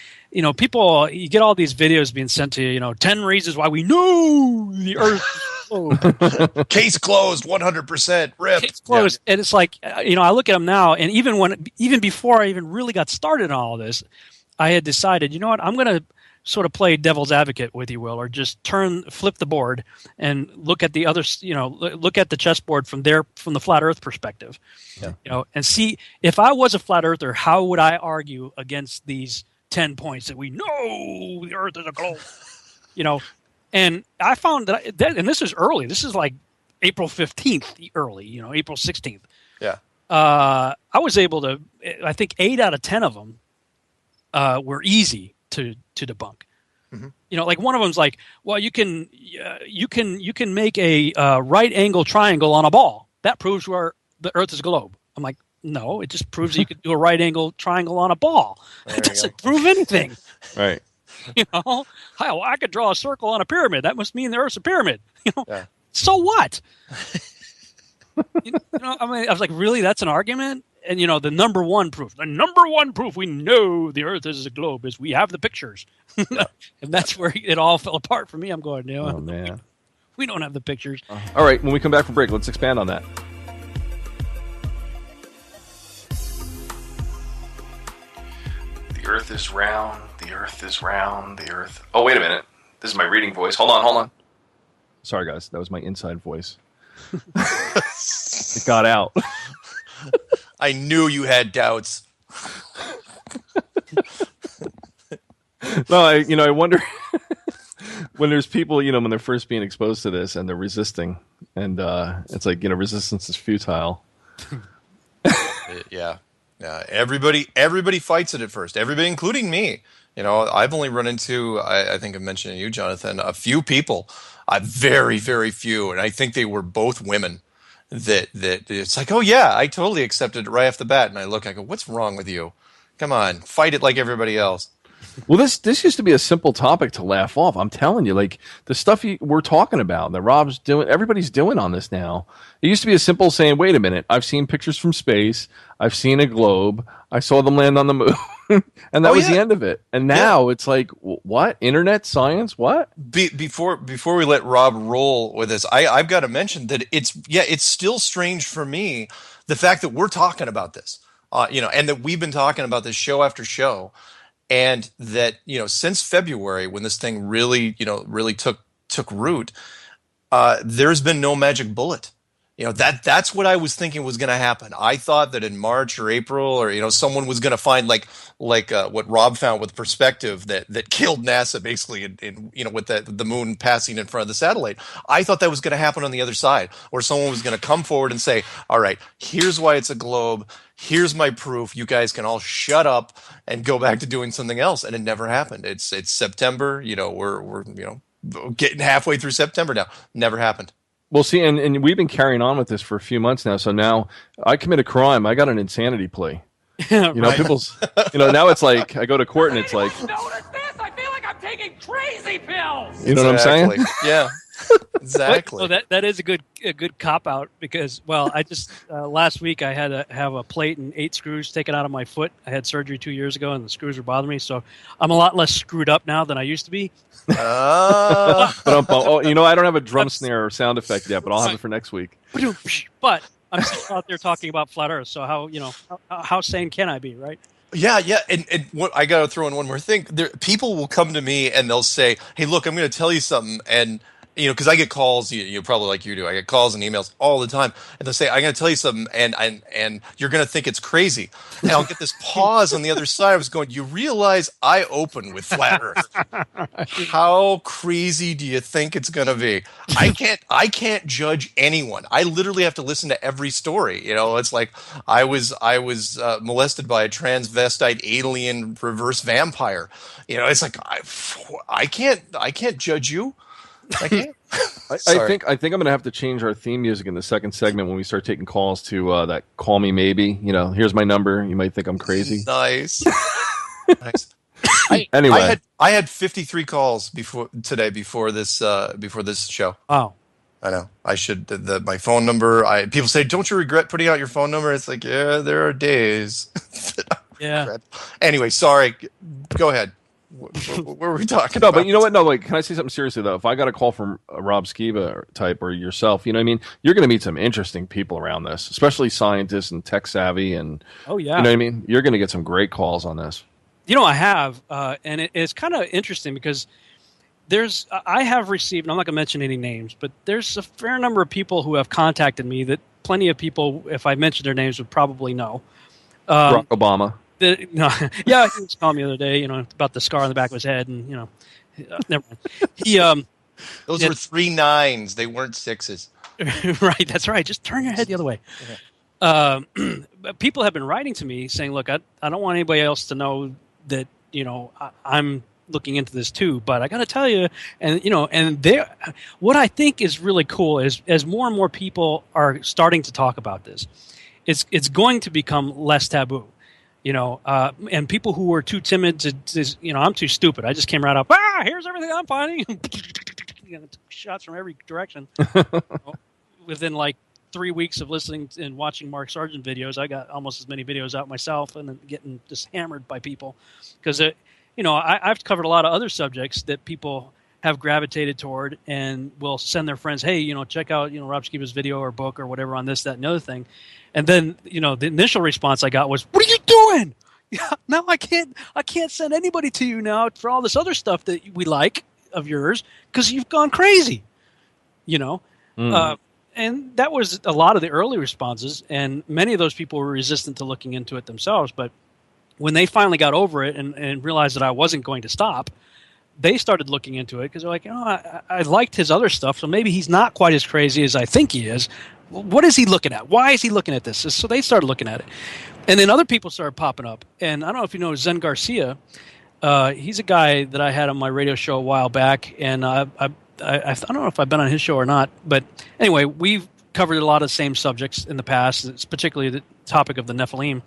people. You get all these videos being sent to you. 10 reasons why we know the Earth. Case closed, 100%. Rip. Case closed, and it's like I look at them now, and even before I even really got started on all this, I had decided, you know what, I'm going to sort of play devil's advocate with you, Will, or just flip the board and look at the other, look at the chessboard from the flat Earth perspective, and see if I was a flat earther, how would I argue against these 10 points that we know the Earth is a globe, and I found that, and this is early, this is like April 15th, early, April 16th. Yeah. I was able to, I think 8 out of 10 of them were easy to debunk. Mm-hmm. Like one of them's like, well, you can make a right angle triangle on a ball. That proves where the Earth is a globe. I'm like, no, it just proves that you can do a right angle triangle on a ball. It doesn't prove anything. Right. I could draw a circle on a pyramid. That must mean the Earth's a pyramid. Yeah. So what? I was like, really? That's an argument? And the number one proof we know the Earth is a globe is we have the pictures. And that's where it all fell apart for me. I'm going, oh man, we don't have the pictures. All right, when we come back from break, let's expand on that. The Earth is round. The Earth is round. The Earth. Oh, wait a minute. This is my reading voice. Hold on. Sorry, guys. That was my inside voice. It got out. I knew you had doubts. No, I wonder when there's people, when they're first being exposed to this and they're resisting, and it's like, resistance is futile. Yeah. Everybody fights it at first. Everybody, including me. I've only run into, I think I mentioned to you, Jonathan, a few people, very, very few, and I think they were both women. That it's like, oh yeah, I totally accepted it right off the bat, and I go, what's wrong with you? Come on, fight it like everybody else. Well, this used to be a simple topic to laugh off. I'm telling you, like the stuff we're talking about that Rob's doing, everybody's doing on this now. It used to be a simple saying, wait a minute, I've seen pictures from space, I've seen a globe, I saw them land on the moon, and that was the end of it. And now it's like, what? Internet science? What? Before we let Rob roll with this, I've got to mention that it's still strange for me, the fact that we're talking about this, and that we've been talking about this show after show. And that, since February, when this thing really took root, there's been no magic bullet. That's what I was thinking was going to happen. I thought that in March or April, or someone was going to find like what Rob found with Perspective that killed NASA basically, in with the moon passing in front of the satellite. I thought that was going to happen on the other side, or someone was going to come forward and say, all right, here's why it's a globe. Here's my proof. You guys can all shut up and go back to doing something else. And it never happened. It's September. We're getting halfway through September now. Never happened. Well, see, and we've been carrying on with this for a few months now. So now I commit a crime. I got an insanity plea. Right. People's, now it's like I go to court and it's like, Notice this? I feel like I'm taking taking crazy pills. You know what I'm saying? Yeah. Exactly. So that is a good cop out because I just last week I had to have a plate and 8 screws taken out of my foot. I had surgery 2 years ago and the screws were bothering me, so I'm a lot less screwed up now than I used to be. Oh, you know, I don't have a drum snare or sound effect yet, but I'll have it for next week. But I'm still out there talking about flat Earth, so how sane can I be, right? Yeah, and what I got to throw in one more thing. People will come to me and they'll say, "Hey, look, I'm going to tell you something," and because I get calls, you probably like you do. I get calls and emails all the time, and they'll say, "I'm going to tell you something," and you're going to think it's crazy. And I'll get this pause on the other side. I was going, "You realize I open with flat Earth? How crazy do you think it's going to be?" I can't judge anyone. I literally have to listen to every story. It's like I was molested by a transvestite alien reverse vampire. It's like I can't judge you. I can't. I think I'm going to have to change our theme music in the second segment when we start taking calls to that "Call Me Maybe." Here's my number. You might think I'm crazy. Nice. Nice. Anyway, I had 53 calls before this show. Oh, I know. I should my phone number. People say, "Don't you regret putting out your phone number?" It's like, yeah, there are days. yeah. Anyway, sorry. Go ahead. What were we talking no, about? but you know what? No, can I say something seriously though? If I got a call from a Rob Skiba type or yourself, you know what I mean? You're going to meet some interesting people around this, especially scientists and tech savvy, and oh yeah, you know what I mean? You're going to get some great calls on this. I have, and it's kind of interesting because I have received, and I'm not going to mention any names, but there's a fair number of people who have contacted me that plenty of people, if I mentioned their names, would probably know. Barack Obama. He was calling me the other day, about the scar on the back of his head, and never mind. He, those were 3 9s; they weren't 6s. Right, that's right. Just turn your head the other way. People have been writing to me saying, "Look, I don't want anybody else to know that I'm looking into this too, but I got to tell you," and what I think is really cool is as more and more people are starting to talk about this, it's going to become less taboo. And people who were too timid to I'm too stupid. I just came right up. Here's everything I'm finding. Shots from every direction. Within like 3 weeks of listening and watching Mark Sargent videos, I got almost as many videos out myself, and then getting just hammered by people because I've covered a lot of other subjects that people have gravitated toward and will send their friends, "Hey, check out Rob Skiba's video or book or whatever on this, that, and the other thing." And then, the initial response I got was, "What are you doing? Yeah, now I can't send anybody to you now for all this other stuff that we like of yours because you've gone crazy." And that was a lot of the early responses, and many of those people were resistant to looking into it themselves. But when they finally got over it and realized that I wasn't going to stop, they started looking into it because they're like, I liked his other stuff, so maybe he's not quite as crazy as I think he is. What is he looking at? Why is he looking at this? So they started looking at it. And then other people started popping up. And I don't know if you know Zen Garcia. He's a guy that I had on my radio show a while back. And I don't know if I've been on his show or not. But anyway, we've covered a lot of the same subjects in the past. It's particularly the topic of the Nephilim.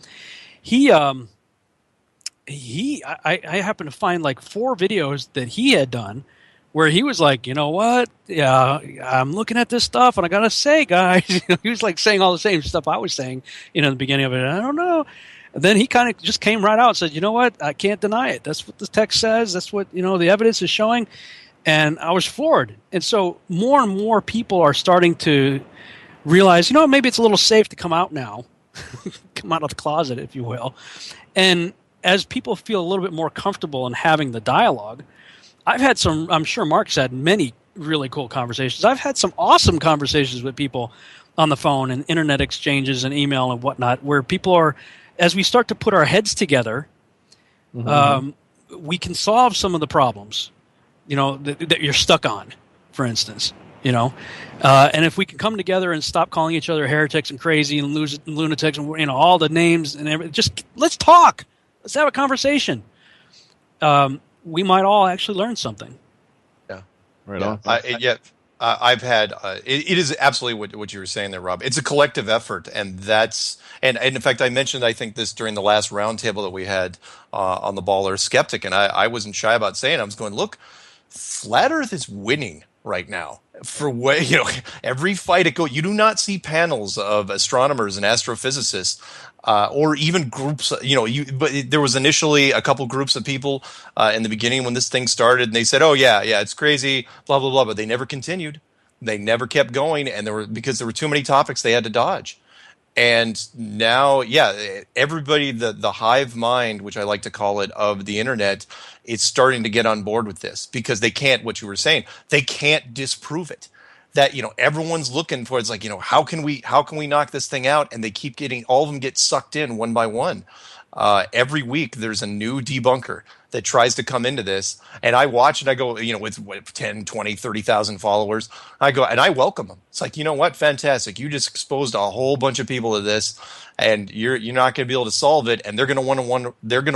I happened to find like 4 videos that he had done where he was like, "You know what? Yeah, I'm looking at this stuff, and I gotta say, guys," he was like saying all the same stuff I was saying, in the beginning of it. I don't know. And then he kind of just came right out and said, "You know what? I can't deny it. That's what the text says. That's what the evidence is showing." And I was floored. And so more and more people are starting to realize, maybe it's a little safe to come out now, come out of the closet, if you will. And as people feel a little bit more comfortable in having the dialogue, I've had I'm sure Mark's had many really cool conversations. I've had some awesome conversations with people on the phone and internet exchanges and email and whatnot, where people are, as we start to put our heads together, we can solve some of the problems, that you're stuck on, for instance, and if we can come together and stop calling each other heretics and crazy and lunatics and, all the names and everything, just let's talk. Let's have a conversation. We might all actually learn something. Yeah. Right on. I've had it is absolutely what you were saying there, Rob. It's a collective effort, and and in fact, I mentioned I think this during the last roundtable that we had on the Baller Skeptic, and I wasn't shy about saying I was going, look, Flat Earth is winning right now. For way, every fight it goes, you do not see panels of astronomers and astrophysicists, or even groups. But there was initially a couple groups of people in the beginning when this thing started, and they said, "Oh yeah, it's crazy," blah blah blah. But they never continued. They never kept going, and because there were too many topics they had to dodge. And now, everybody, the hive mind, which I like to call it, of the internet, is starting to get on board with this because they can't, what you were saying, they can't disprove it. That, everyone's looking for, it's like, how can we knock this thing out? And they keep all of them get sucked in one by one. Every week there's a new debunker that tries to come into this, and I watch and I go, with 10, 20, 30,000 followers, I go and I welcome them. It's like, you know what? Fantastic. You just exposed a whole bunch of people to this, and you're not going to be able to solve it, and they're going to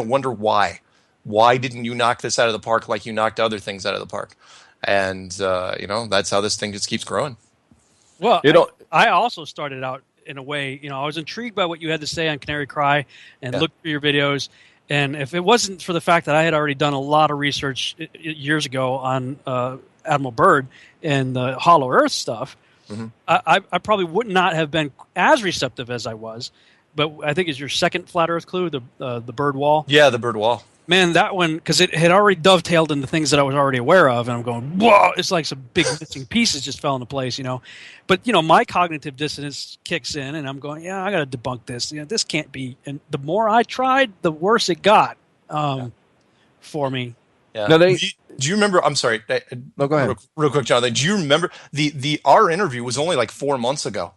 wonder why. Why didn't you knock this out of the park like you knocked other things out of the park? And that's how this thing just keeps growing. Well, I also started out in a way, I was intrigued by what you had to say on Canary Cry and looked through your videos. And if it wasn't for the fact that I had already done a lot of research years ago on Admiral Byrd and the Hollow Earth stuff, I probably would not have been as receptive as I was. But I think it's your second Flat Earth clue, the Byrd Wall. Yeah, the Byrd Wall. Man, that one, because it had already dovetailed into things that I was already aware of, and I'm going, whoa, it's like some big missing pieces just fell into place, But, my cognitive dissonance kicks in, and I'm going, I got to debunk this. This can't be. And the more I tried, the worse it got for me. Yeah. Now, do you remember, I'm sorry. No, go ahead. Real quick, Jonathan. Do you remember, our interview was only like 4 months ago.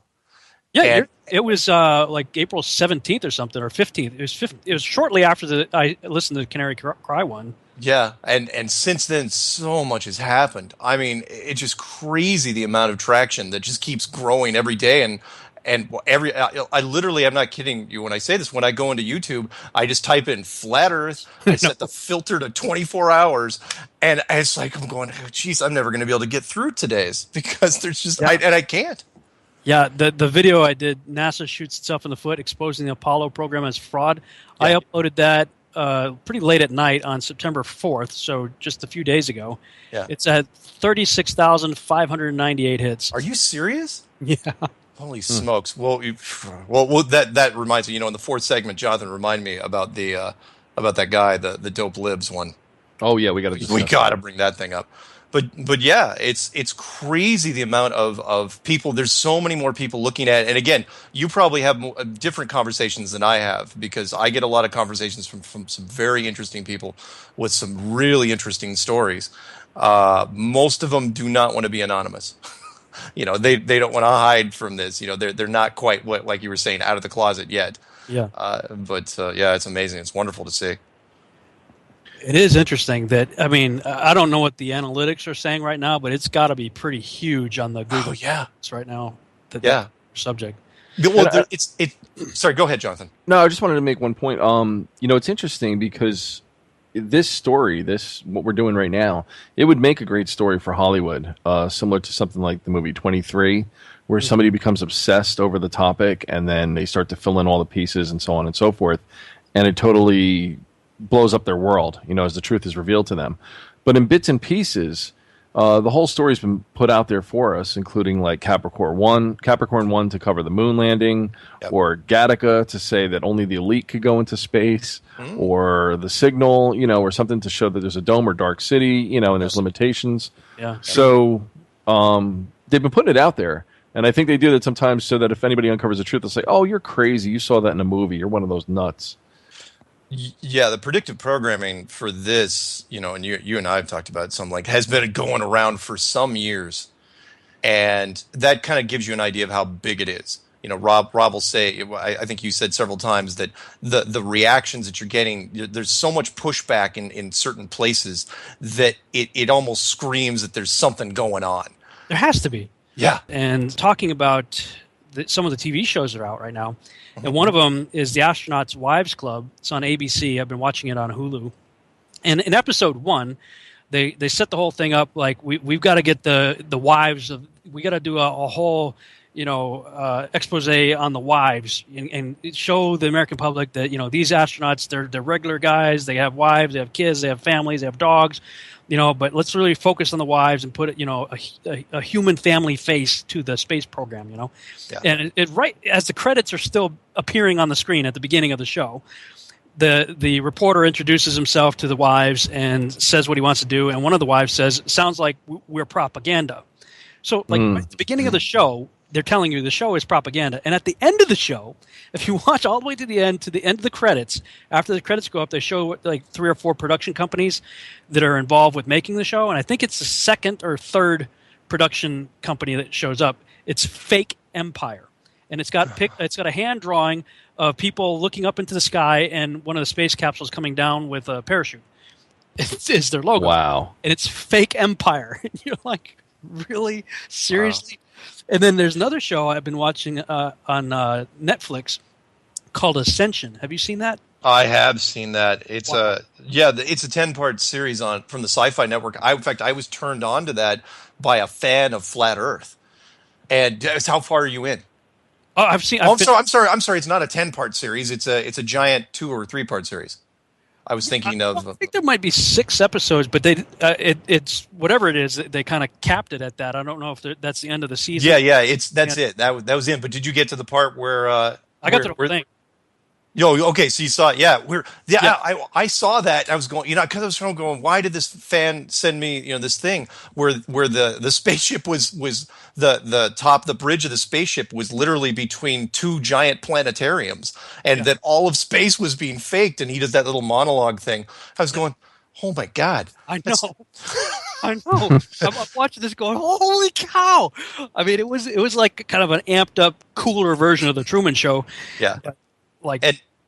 Yeah, it was like April 17th or something, or 15th. It was shortly after I listened to the Canary Cry one. Yeah, and since then, so much has happened. I mean, it's just crazy the amount of traction that just keeps growing every day. And I literally, I'm not kidding you when I say this. When I go into YouTube, I just type in Flat Earth. I set the filter to 24 hours, and it's like I'm going, geez, I'm never going to be able to get through today's because there's just I can't. Yeah, the video I did, NASA shoots itself in the foot, exposing the Apollo program as fraud. Yeah. I uploaded that pretty late at night on September 4th, so just a few days ago. Yeah. It's at 36,598 hits. Are you serious? Yeah. Holy smokes! Well, that reminds me. In the fourth segment, Jonathan reminded me about that guy, the Dope Libs one. Oh yeah, we got to bring that thing up. But yeah, it's crazy the amount of people. There's so many more people looking at it. And again, you probably have different conversations than I have because I get a lot of conversations from some very interesting people with some really interesting stories. Most of them do not want to be anonymous. They don't want to hide from this. They're not quite like you were saying, out of the closet yet. Yeah. But it's amazing. It's wonderful to see. It is interesting that, I don't know what the analytics are saying right now, but it's got to be pretty huge on the Google right now. That subject. Well, sorry, go ahead, Jonathan. No, I just wanted to make one point. It's interesting because this story, what we're doing right now, it would make a great story for Hollywood, similar to something like the movie 23, where somebody becomes obsessed over the topic and then they start to fill in all the pieces and so on and so forth, and it totally blows up their world, as the truth is revealed to them. But in bits and pieces, the whole story's been put out there for us, including like Capricorn 1 to cover the moon landing, or Gattaca to say that only the elite could go into space, or the signal, or something to show that there's a dome or dark city, and there's limitations. Yeah. So they've been putting it out there. And I think they do that sometimes so that if anybody uncovers the truth, they'll say, oh, you're crazy. You saw that in a movie. You're one of those nuts. Yeah, the predictive programming for this, and you and I have talked about some, has been going around for some years, and that kind of gives you an idea of how big it is. Rob will say, I think you said several times that the reactions that you're getting, there's so much pushback in certain places that it almost screams that there's something going on. There has to be. Yeah. And talking about some of the TV shows that are out right now, and one of them is The Astronauts' Wives Club. It's on ABC. I've been watching it on Hulu. And in episode 1, They set the whole thing up like we've got to get the wives of, we got to do a whole expose on the wives and show the American public that these astronauts, they're regular guys, they have wives, they have kids, they have families, they have dogs, but let's really focus on the wives and put a human family face to the space program. Yeah. And it right as the credits are still appearing on the screen at the beginning of the show, the reporter introduces himself to the wives and says what he wants to do, and one of the wives says, "Sounds like we're propaganda." So, at the beginning of the show, they're telling you the show is propaganda, and at the end of the show, if you watch all the way to the end of the credits, after the credits go up, they show like 3 or 4 production companies that are involved with making the show, and I think it's the second or third production company that shows up. It's Fake Empire, and it's got a hand drawing of people looking up into the sky and one of the space capsules coming down with a parachute. It's their logo. Wow. And it's Fake Empire. You're like, really? Seriously? Wow. And then there's another show I've been watching on Netflix called Ascension. Have you seen that? I have seen that. It's Wow. it's a 10-part series from the Sci-Fi Network. In fact, I was turned on to that by a fan of Flat Earth. And how far are you in? Oh, I'm sorry. It's not a 10-part series. It's a giant 2 or 3-part series. I was thinking I think there might be 6 episodes, but it's whatever it is. They kind of capped it at that. I don't know if that's the end of the season. Yeah. That's it. That was it. But did you get to the part where I got to the whole thing? Yo, okay, so you saw it, yeah. I saw that. I was going, because I was going, why did this fan send me, this thing where the spaceship was the bridge of the spaceship was literally between 2 giant planetariums, and that all of space was being faked, and he does that little monologue thing. I was going, oh my God. I know. I know. I'm watching this going, holy cow. I mean, it was like kind of an amped up, cooler version of the Truman Show. Yeah.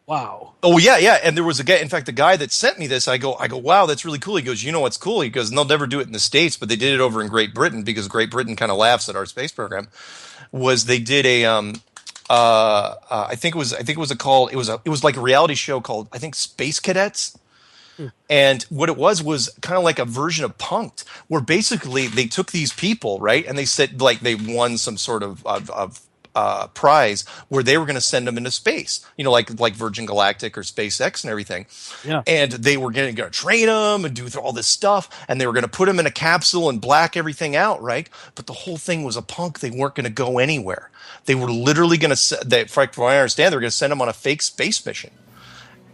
Wow. Oh yeah. And there was a guy, in fact, the guy that sent me this, I go, wow, that's really cool. He goes, you know what's cool? He goes, and they'll never do it in the States, but they did it over in Great Britain because Great Britain kind of laughs at our space program. Was they did a I think it was like a reality show called, I think, Space Cadets. And what it was kind of like a version of Punk'd, where basically they took these people, right, and they said like they won some sort of prize where they were going to send them into space, like Virgin Galactic or SpaceX and everything. Yeah. And they were going to train them and do all this stuff, and they were going to put them in a capsule and black everything out, right? But the whole thing was a punk. They weren't going to go anywhere. They were literally going to, from what I understand, they were going to send them on a fake space mission.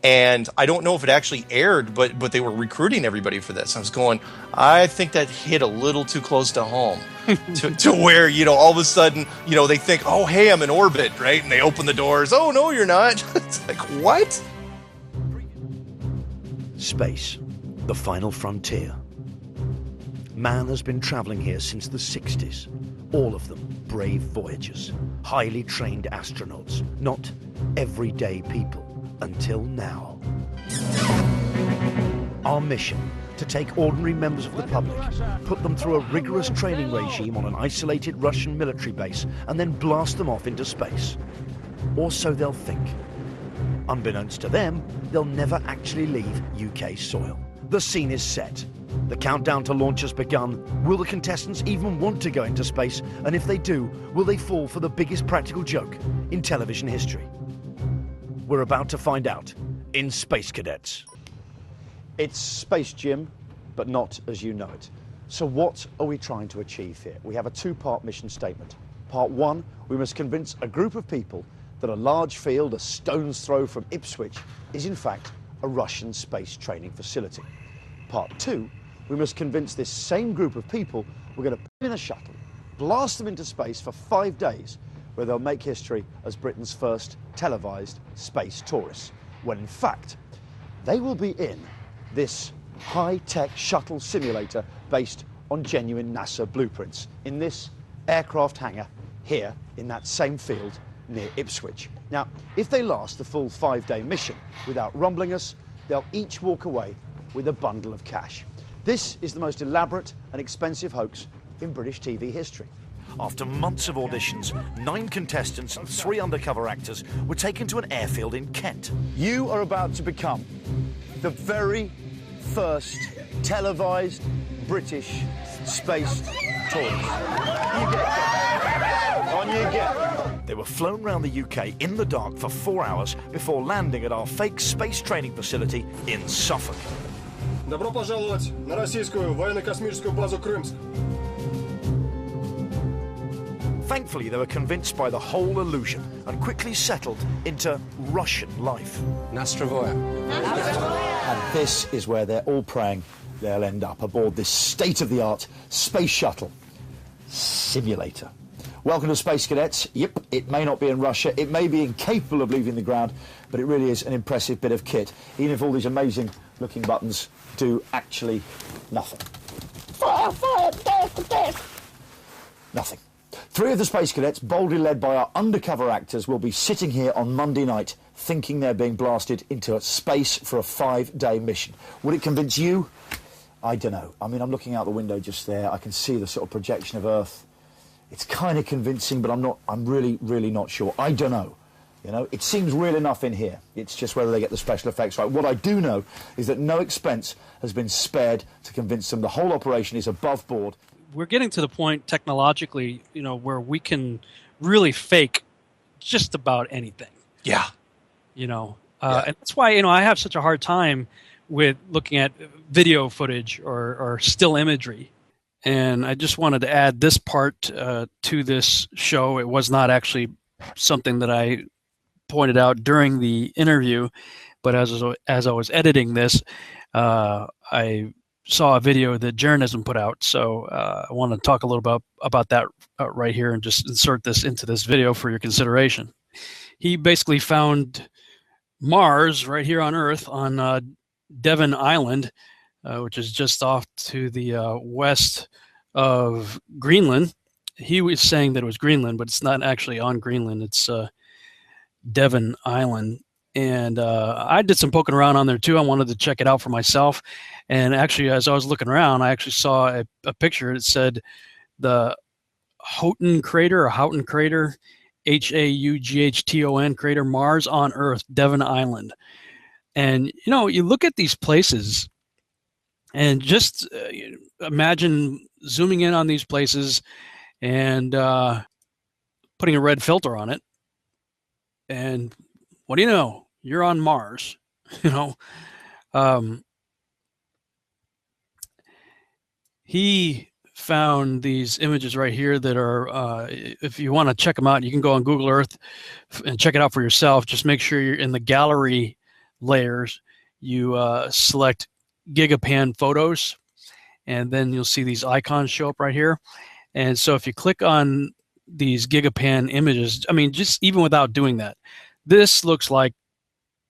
And I don't know if it actually aired, but they were recruiting everybody for this. I was going, I think that hit a little too close to home to where, all of a sudden, they think, oh, hey, I'm in orbit, right? And they open the doors. Oh, no, you're not. It's like, what? Space, the final frontier. Man has been traveling here since the 60s. All of them brave voyagers, highly trained astronauts, not everyday people. Until now. Our mission, to take ordinary members of the public, put them through a rigorous training regime on an isolated Russian military base, and then blast them off into space. Or so they'll think. Unbeknownst to them, they'll never actually leave UK soil. The scene is set. The countdown to launch has begun. Will the contestants even want to go into space? And if they do, will they fall for the biggest practical joke in television history? We're about to find out in Space Cadets. It's Space Gym, but not as you know it. So what are we trying to achieve here? We have a 2-part mission statement. Part 1, we must convince a group of people that a large field a stone's throw from Ipswich is in fact a Russian space training facility. Part 2, we must convince this same group of people we're going to put in a shuttle, blast them into space for 5 days, where they'll make history as Britain's first televised space tourists, when in fact they will be in this high-tech shuttle simulator based on genuine NASA blueprints in this aircraft hangar here in that same field near Ipswich. Now, if they last the full 5-day mission without rumbling us, they'll each walk away with a bundle of cash. This is the most elaborate and expensive hoax in British TV history. After months of auditions, 9 contestants and 3 undercover actors were taken to an airfield in Kent. You are about to become the very first televised British space tours. You get it. On you get. They were flown around the UK in the dark for 4 hours before landing at our fake space training facility in Suffolk. Добро пожаловать на российскую военно-космическую базу Крымск. Thankfully, they were convinced by the whole illusion and quickly settled into Russian life. Nastrovaya. And this is where they're all praying they'll end up, aboard this state-of-the-art space shuttle simulator. Welcome to Space Cadets. Yep, it may not be in Russia, it may be incapable of leaving the ground, but it really is an impressive bit of kit, even if all these amazing-looking buttons do actually nothing. Fire, fire, death, death! Nothing. 3 of the Space Cadets, boldly led by our undercover actors, will be sitting here on Monday night thinking they're being blasted into space for a 5-day mission. Would it convince you? I don't know. I mean, I'm looking out the window just there. I can see the sort of projection of Earth. It's kind of convincing, but I'm really, really not sure. I don't know. You know, it seems real enough in here. It's just whether they get the special effects right. What I do know is that no expense has been spared to convince them the whole operation is above board. We're getting to the point technologically, where we can really fake just about anything. Yeah. And that's why, I have such a hard time with looking at video footage or still imagery. And I just wanted to add this part to this show. It was not actually something that I pointed out during the interview, but as I was editing this, I saw a video that Journalism put out, so I want to talk a little about that right here and just insert this into this video for your consideration. He basically found Mars right here on Earth on Devon Island, which is just off to the west of Greenland. He was saying that it was Greenland, but it's not actually on Greenland. It's Devon Island. And I did some poking around on there too. I wanted to check it out for myself. And actually, as I was looking around, I actually saw a picture. It said the Houghton crater, Haughton crater, Mars on Earth, Devon Island. And, you look at these places and just imagine zooming in on these places and putting a red filter on it. And what do you know? You're on Mars, He found these images right here that are, if you want to check them out, you can go on Google Earth and check it out for yourself. Just make sure you're in the gallery layers. You select Gigapan Photos, and then you'll see these icons show up right here. And so if you click on these Gigapan images, I mean, just even without doing that, this looks like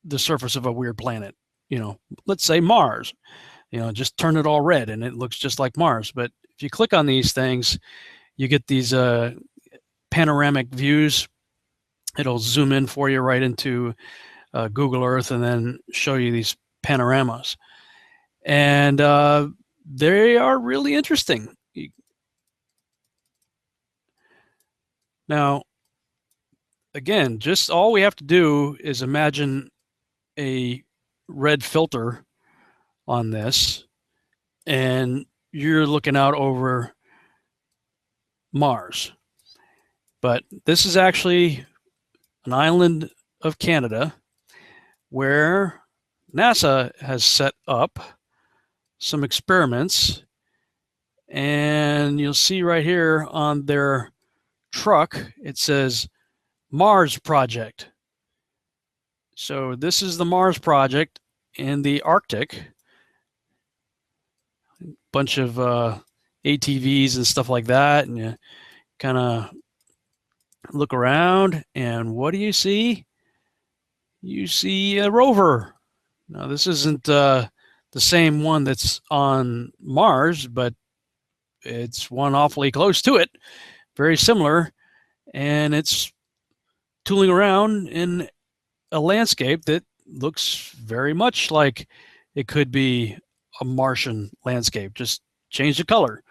the surface of a weird planet, let's say Mars, just turn it all red and it looks just like Mars. But if you click on these things, you get these panoramic views. It'll zoom in for you right into Google Earth and then show you these panoramas. And they are really interesting. Now, again, just all we have to do is imagine a red filter on this, and you're looking out over Mars. But this is actually an island of Canada where NASA has set up some experiments, and you'll see right here on their truck, it says Mars Project. So this is the Mars Project in the Arctic. A bunch of ATVs and stuff like that, and you kind of look around, and what do you see? You see a rover. Now, this isn't the same one that's on Mars, but it's one awfully close to it, very similar, and it's tooling around in a landscape that looks very much like it could be a Martian landscape, just change the color.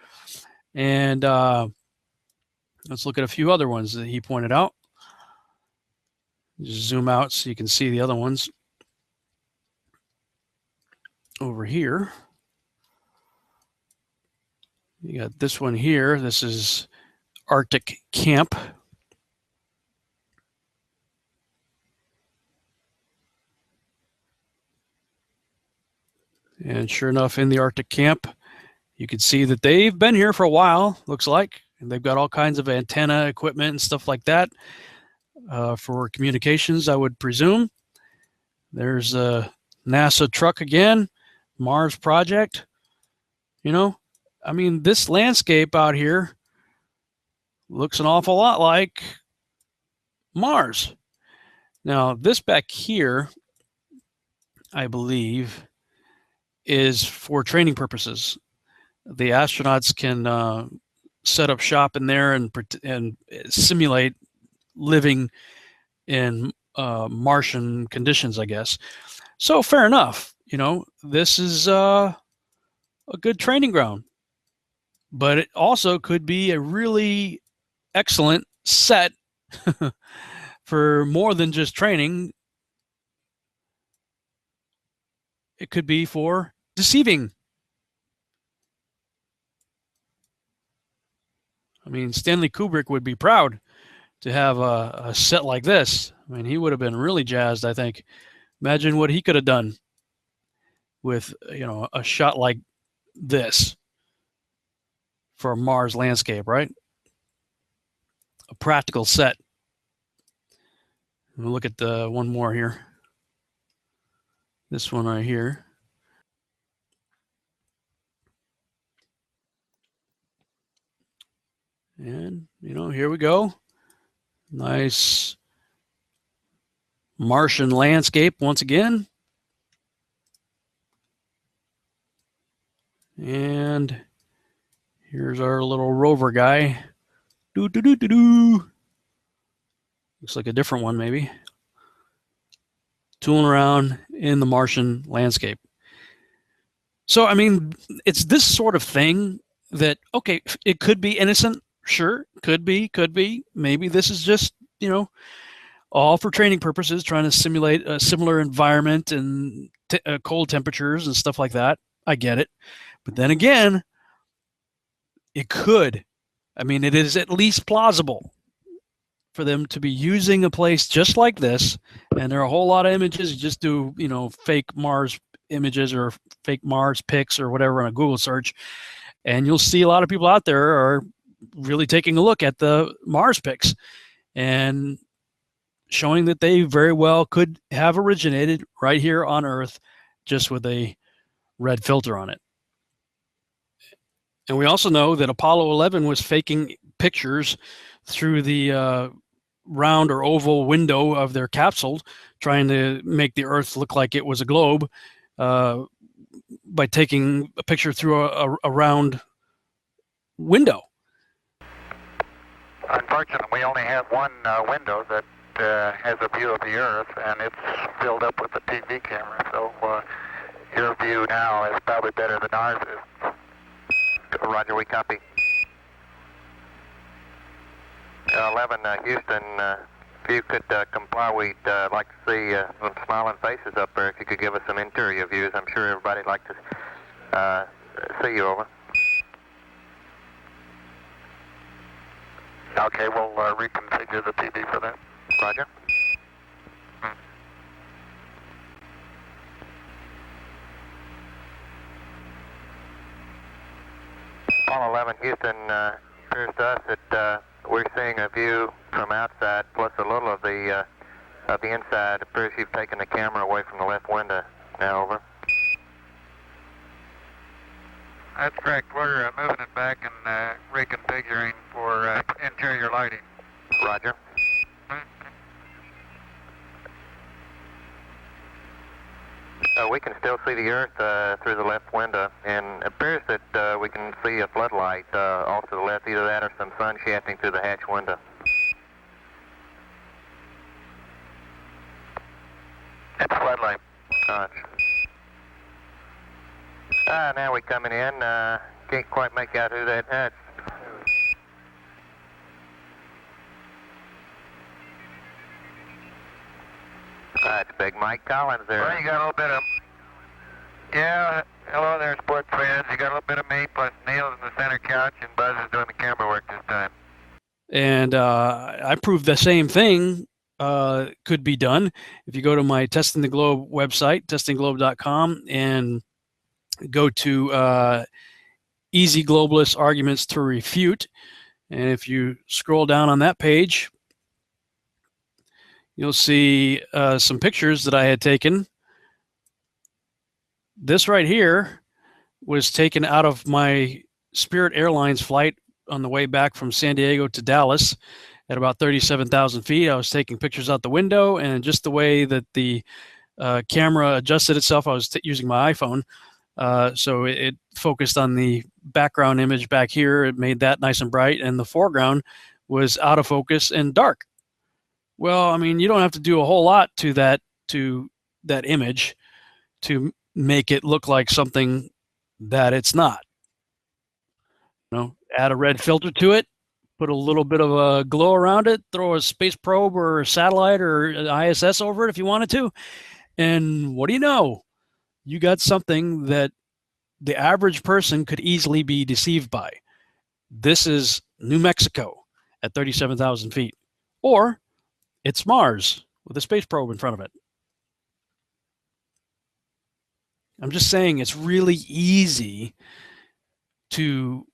And let's look at a few other ones that he pointed out. Just zoom out so you can see the other ones over here. You got this one here. This is Arctic Camp. And sure enough, in the Arctic Camp, you can see that they've been here for a while, looks like. And they've got all kinds of antenna equipment and stuff like that for communications, I would presume. There's a NASA truck again, Mars project. You know, I mean, this landscape out here looks an awful lot like Mars. Now, this back here, I believe, is for training purposes. The astronauts can set up shop in there and simulate living in Martian conditions, I guess. So fair enough. You know, this is a good training ground, but it also could be a really excellent set for more than just training. It could be for deceiving. I mean, Stanley Kubrick would be proud to have a set like this. I mean, he would have been really jazzed, I think. Imagine what he could have done with, you know, a shot like this for a Mars landscape, right? A practical set. We'll look at the one more here. This one right here. And, you know, here we go. Nice Martian landscape once again. And here's our little rover guy. Doo-doo-doo-doo-doo. Looks like a different one, maybe. Tooling around in the Martian landscape. So, I mean, it's this sort of thing that, okay, it could be innocent. Sure, could be. Maybe this is just, you know, all for training purposes, trying to simulate a similar environment and cold temperatures and stuff like that. I get it. But then again, it could. I mean, it is at least plausible for them to be using a place just like this. And there are a whole lot of images. You just do, you know, fake Mars images or fake Mars pics or whatever on a Google search. And you'll see a lot of people out there are really taking a look at the Mars pics and showing that they very well could have originated right here on Earth just with a red filter on it. And we also know that Apollo 11 was faking pictures through the round or oval window of their capsule, trying to make the Earth look like it was a globe by taking a picture through a round window. Unfortunately, we only have one window that has a view of the Earth, and it's filled up with a TV camera. So your view now is probably better than ours is. Roger, we copy. 11, Houston, if you could comply, we'd like to see some smiling faces up there. If you could give us some interior views, I'm sure everybody'd like to see you. Over. Okay, we'll reconfigure the TV for that. Roger. Apollo 11, Houston, appears to us that we're seeing a view from outside plus a little of the inside. It appears you've taken the camera away from the left window. Now, over. That's correct. We're moving it back and reconfiguring for interior lighting. Roger. We can still see the Earth through the left window, and it appears that we can see a floodlight off to the left, either that or some sun shafting through the hatch window. It's a floodlight. Now we're coming in. Can't quite make out who that hatch. That's Big Mike Collins there. Well, you got a little bit of... Yeah, Hello there, sports fans. You got a little bit of me plus Neil's in the center couch, and Buzz is doing the camera work this time. And I proved the same thing could be done. If you go to my Testing the Globe website, testingglobe.com, and go to Easy Globalist Arguments to Refute, and if you scroll down on that page, you'll see some pictures that I had taken. This right here was taken out of my Spirit Airlines flight on the way back from San Diego to Dallas at about 37,000 feet. I was taking pictures out the window, and just the way that the camera adjusted itself, I was using my iPhone. So it focused on the background image back here. It made that nice and bright, and the foreground was out of focus and dark. Well, I mean, you don't have to do a whole lot to that image to make it look like something that it's not. You know, add a red filter to it, put a little bit of a glow around it, throw a space probe or a satellite or ISS over it if you wanted to, and what do you know? You got something that the average person could easily be deceived by. This is New Mexico at 37,000 feet. Or it's Mars with a space probe in front of it. I'm just saying it's really easy to,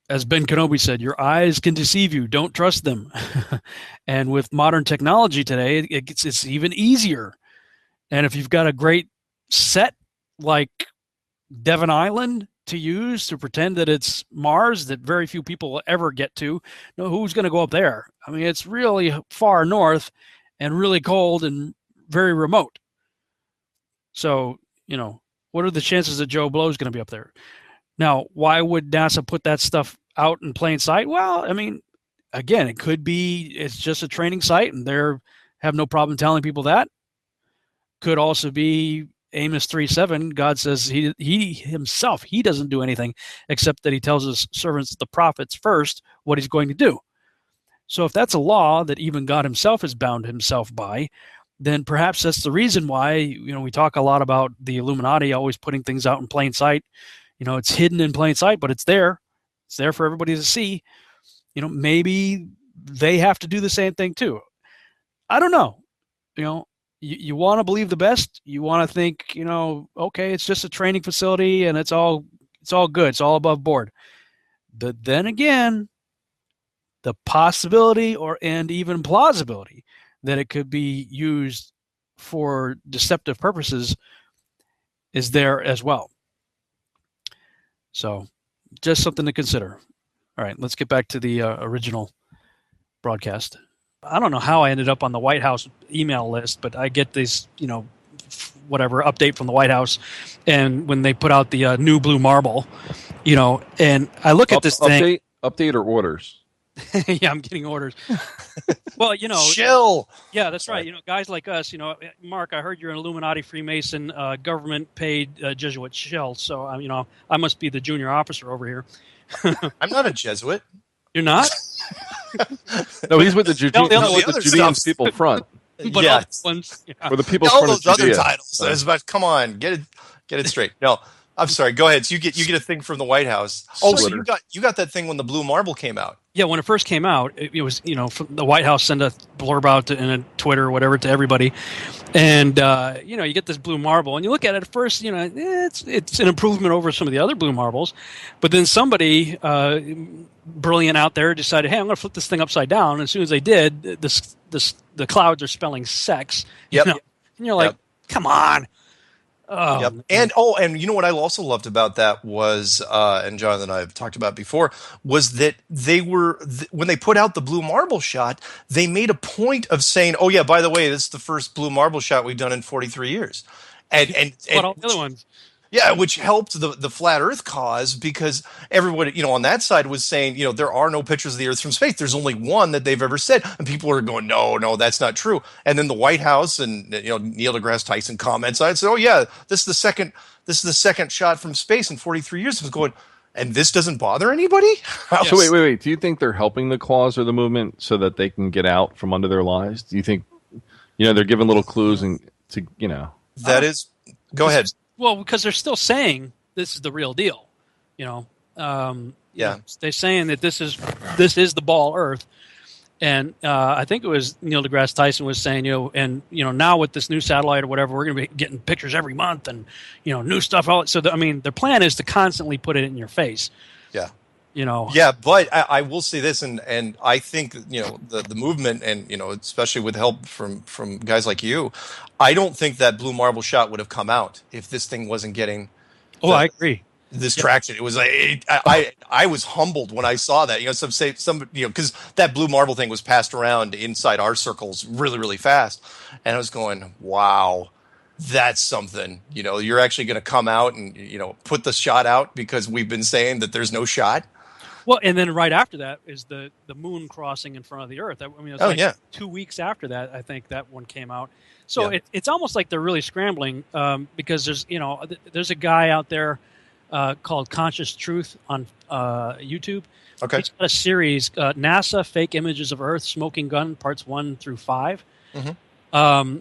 as Ben Kenobi said, your eyes can deceive you. Don't trust them. And with modern technology today, it's even easier. And if you've got a great set like Devon Island to use to pretend that it's Mars that very few people will ever get to, no, who's going to go up there? I mean, it's really far north and really cold and very remote. So, you know, what are the chances that Joe Blow is going to be up there? Now, why would NASA put that stuff out in plain sight? Well, I mean, again, it could be it's just a training site and they have no problem telling people that. Could also be Amos 3:7. God says he himself, he doesn't do anything except that he tells his servants, the prophets, first what he's going to do. So if that's a law that even God himself has bound himself by, then perhaps that's the reason why, you know, we talk a lot about the Illuminati always putting things out in plain sight. You know, it's hidden in plain sight, but it's there. It's there for everybody to see. You know, maybe they have to do the same thing too. I don't know. You know, you want to believe the best. You want to think, you know, okay, it's just a training facility and it's all good. It's all above board. But then again, the possibility and even plausibility that it could be used for deceptive purposes is there as well. So just something to consider. All right, let's get back to the original broadcast. I don't know how I ended up on the White House email list, but I get this, you know, whatever update from the White House, and when they put out the new blue marble, you know, and I look at this thing. Update or orders? Yeah, I'm getting orders. Well, you know, Chill. Yeah, that's right. You know, guys like us. You know, Mark, I heard you're an Illuminati, Freemason, government-paid Jesuit shell. So, you know, I must be the junior officer over here. I'm not a Jesuit. You're not? No, he's with the other Judean people front. But Yeah. For the people All front those of other Judea. titles. It's about, come on, get it straight. No, I'm sorry. Go ahead. So you get a thing from the White House. Oh, so you got that thing when the blue marble came out. Yeah, when it first came out, it was, you know, the White House sent a blurb out in a Twitter or whatever to everybody, and you know, you get this blue marble, and you look at it at first, you know, it's an improvement over some of the other blue marbles, but then somebody brilliant out there decided, hey, I'm going to flip this thing upside down. And as soon as they did, the clouds are spelling sex. Yep. You know? And you're like, come on. Oh, yep. And you know what I also loved about that was, and Jonathan and I have talked about before, was that they were when they put out the blue marble shot, they made a point of saying, "Oh yeah, by the way, this is the first blue marble shot we've done in 43 years," and all the other ones. Yeah, which helped the flat Earth cause, because everybody, you know, on that side was saying, you know, there are no pictures of the Earth from space. There's only one that they've ever said, and people are going, no, that's not true. And then the White House and, you know, Neil deGrasse Tyson comments on it, said, oh yeah, this is the second shot from space in 43 years. I was going, and this doesn't bother anybody? Yes. So wait. Do you think they're helping the cause or the movement so that they can get out from under their lies? Do you think, you know, they're giving little clues and to, you know? That is, go ahead. Well, because they're still saying this is the real deal. Yeah. They're saying that this is the ball Earth. And I think it was Neil deGrasse Tyson was saying, now with this new satellite or whatever, we're going to be getting pictures every month and, new stuff. So, their plan is to constantly put it in your face. Yeah. Yeah, but I will say this, and I think, the movement and, especially with help from guys like you, I don't think that blue marble shot would have come out if this thing wasn't getting. I agree. This traction. It was I was humbled when I saw that. Because that blue marble thing was passed around inside our circles really, really fast, and I was going, wow, that's something. You're actually going to come out and put the shot out because we've been saying that there's no shot. Well, and then right after that is the moon crossing in front of the Earth. It was 2 weeks after that, I think that one came out. So it's almost like they're really scrambling because there's a guy out there called Conscious Truth on YouTube. Okay. He's got a series, NASA Fake Images of Earth Smoking Gun, parts 1 through 5,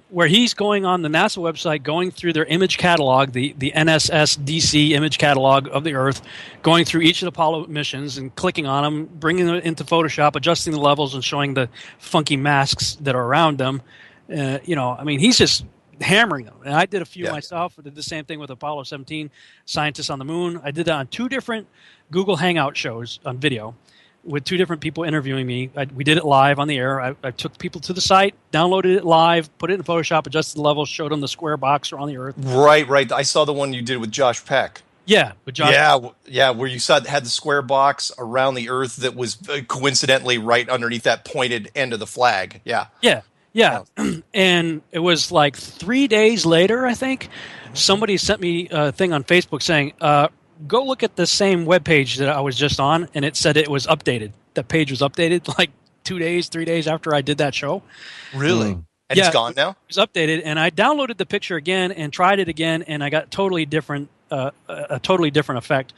where he's going on the NASA website, going through their image catalog, the NSS-DC image catalog of the Earth, going through each of the Apollo missions and clicking on them, bringing it into Photoshop, adjusting the levels and showing the funky masks that are around them. He's just hammering them. And I did a few myself. I did the same thing with Apollo 17, Scientists on the Moon. I did that on 2 different Google Hangout shows on video with 2 different people interviewing me. We did it live on the air. I took people to the site, downloaded it live, put it in Photoshop, adjusted the levels, showed them the square box around the Earth. Right. I saw the one you did with Josh Peck. Yeah, with Josh. Yeah, where you had the square box around the Earth that was coincidentally right underneath that pointed end of the flag. Yeah. And it was like 3 days later, I think, somebody sent me a thing on Facebook saying, go look at the same webpage that I was just on, and it said it was updated. That page was updated like 2 days, 3 days after I did that show. Really? And it's gone now? It was updated, and I downloaded the picture again and tried it again, and I got a totally different effect.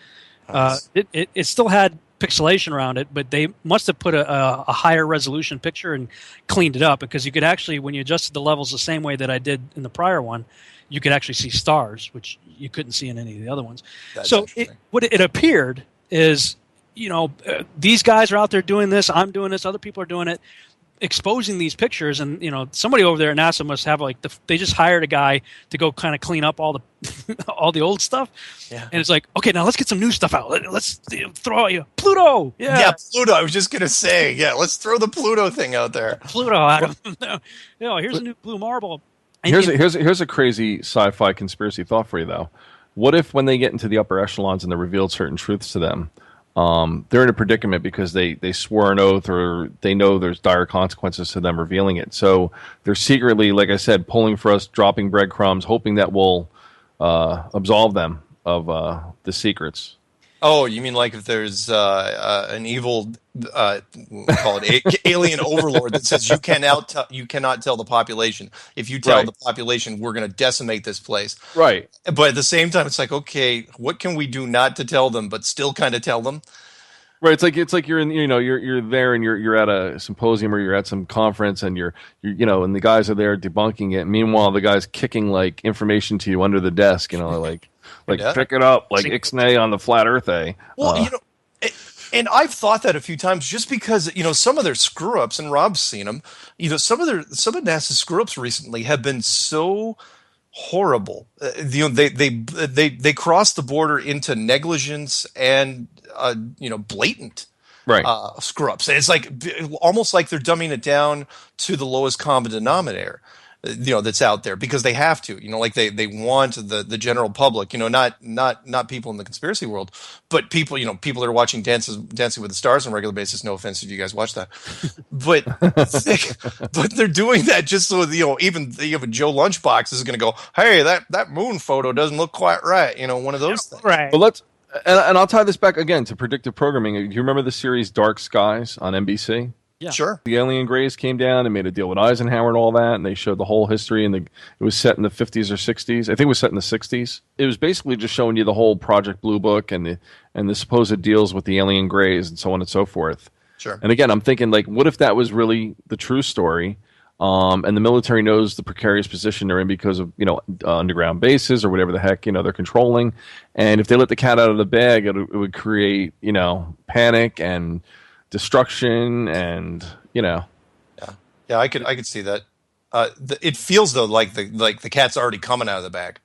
Nice. It still had pixelation around it, but they must have put a higher resolution picture and cleaned it up, because you could actually, when you adjusted the levels the same way that I did in the prior one, you could actually see stars, which you couldn't see in any of the other ones. So what it appeared is, these guys are out there doing this, I'm doing this, other people are doing it, exposing these pictures, and somebody over there at NASA must have they just hired a guy to go kind of clean up all the all the old stuff. Yeah. And it's like, okay, now let's get some new stuff out. Let's throw you Pluto. Yeah, Pluto. I was just gonna say, let's throw the Pluto thing out there. Pluto out of here's a new blue marble. And here's a crazy sci-fi conspiracy thought for you though. What if when they get into the upper echelons and they revealed certain truths to them, they're in a predicament because they swore an oath, or they know there's dire consequences to them revealing it. So they're secretly, like I said, pulling for us, dropping breadcrumbs, hoping that we'll absolve them of the secrets. Oh, you mean like if there's an evil, call it alien overlord that says you cannot tell the population. If you tell the population, we're going to decimate this place. Right. But at the same time, it's like, okay, what can we do not to tell them, but still kind of tell them? Right. It's like you're in, you're there and you're at a symposium or you're at some conference and you're and the guys are there debunking it. Meanwhile, the guy's kicking like information to you under the desk, pick it up, like Ixnay on the flat Earth, eh? Well, and I've thought that a few times, just because some of their screw ups, and Rob's seen them. Some of NASA's screw ups recently have been so horrible. They cross the border into negligence and blatant screw ups. And it's like almost like they're dumbing it down to the lowest common denominator. That's out there because they have to, like they want the general public, not people in the conspiracy world, but people that are watching Dancing with the Stars on a regular basis. No offense if you guys watch that, but they're doing that just so even Joe Lunchbox is going to go, hey, that moon photo doesn't look quite right, one of those things. Right. Well, and I'll tie this back again to predictive programming. Do you remember the series Dark Skies on NBC? Yeah. Sure. The alien Greys came down and made a deal with Eisenhower and all that, and they showed the whole history, and it was set in the 50s or 60s. I think it was set in the 60s. It was basically just showing you the whole Project Blue Book and the supposed deals with the alien Greys and so on and so forth. Sure. And again, I'm thinking, like, what if that was really the true story? And the military knows the precarious position they're in because of, underground bases or whatever the heck, they're controlling. And if they let the cat out of the bag, it would create, panic and destruction and, Yeah, I could see that. It feels though like the cat's already coming out of the bag.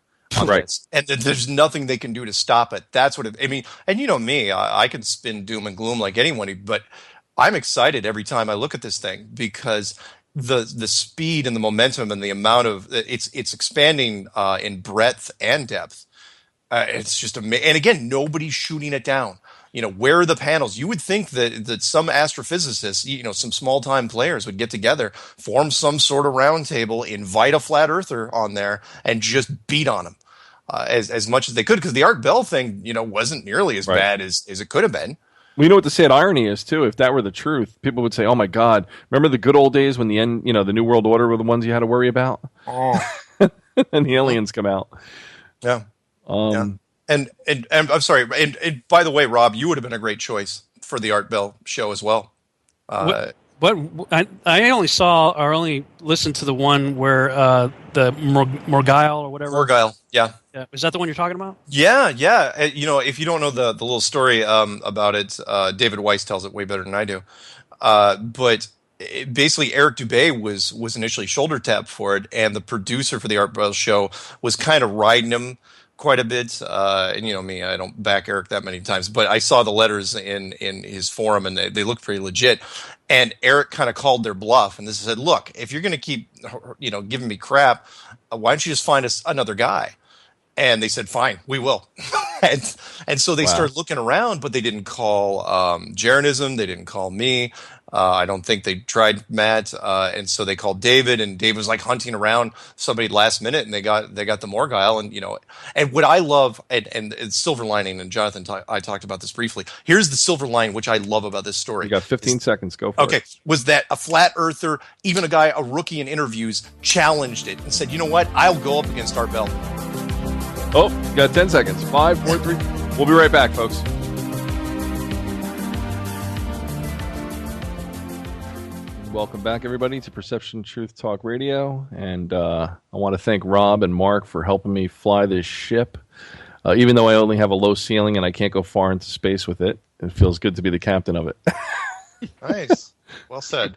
Right. And there's nothing they can do to stop it. That's what I mean. And you know me, I can spin doom and gloom like anyone, but I'm excited every time I look at this thing because the speed and the momentum and the amount of it's expanding in breadth and depth. It's just amazing. And again, nobody's shooting it down. Where are the panels? You would think that some astrophysicists, some small time players would get together, form some sort of round table, invite a flat earther on there, and just beat on them as much as they could. Because the Art Bell thing, wasn't nearly as bad as it could have been. Well, you know what the sad irony is too. If that were the truth, people would say, "Oh my God, remember the good old days when the New World Order were the ones you had to worry about?" Oh, and the aliens come out. Yeah. Yeah. And I'm sorry. And by the way, Rob, you would have been a great choice for the Art Bell show as well. What I only listened to the one where the Morgile or whatever. Morgile, yeah. Is that the one you're talking about? Yeah. If you don't know the little story about it, David Weiss tells it way better than I do. But basically, Eric Dubé was initially shoulder tapped for it, and the producer for the Art Bell show was kind of riding him quite a bit. And you know me, I don't back Eric that many times, but I saw the letters in his forum, and they look pretty legit. And Eric kind of called their bluff, and this said, "Look, if you're going to keep, giving me crap, why don't you just find us another guy?" And they said, "Fine, we will." and so they started looking around, but they didn't call Jeranism. They didn't call me. I don't think they tried Matt. And so they called David, and David was like hunting around somebody last minute, and they got the Morgile. And and what I love, and it's silver lining, and Jonathan, I talked about this briefly. Here's the silver lining, which I love about this story. You got 15 seconds. Go for it. Okay, was that a flat earther, even a rookie in interviews, challenged it and said, "You know what? I'll go up against Art Bell." Oh, you got 10 seconds. 5, 4, 3. We'll be right back, folks. Welcome back, everybody, to Perception Truth Talk Radio. And I want to thank Rob and Mark for helping me fly this ship. Even though I only have a low ceiling and I can't go far into space with it, it feels good to be the captain of it. Nice. Well said.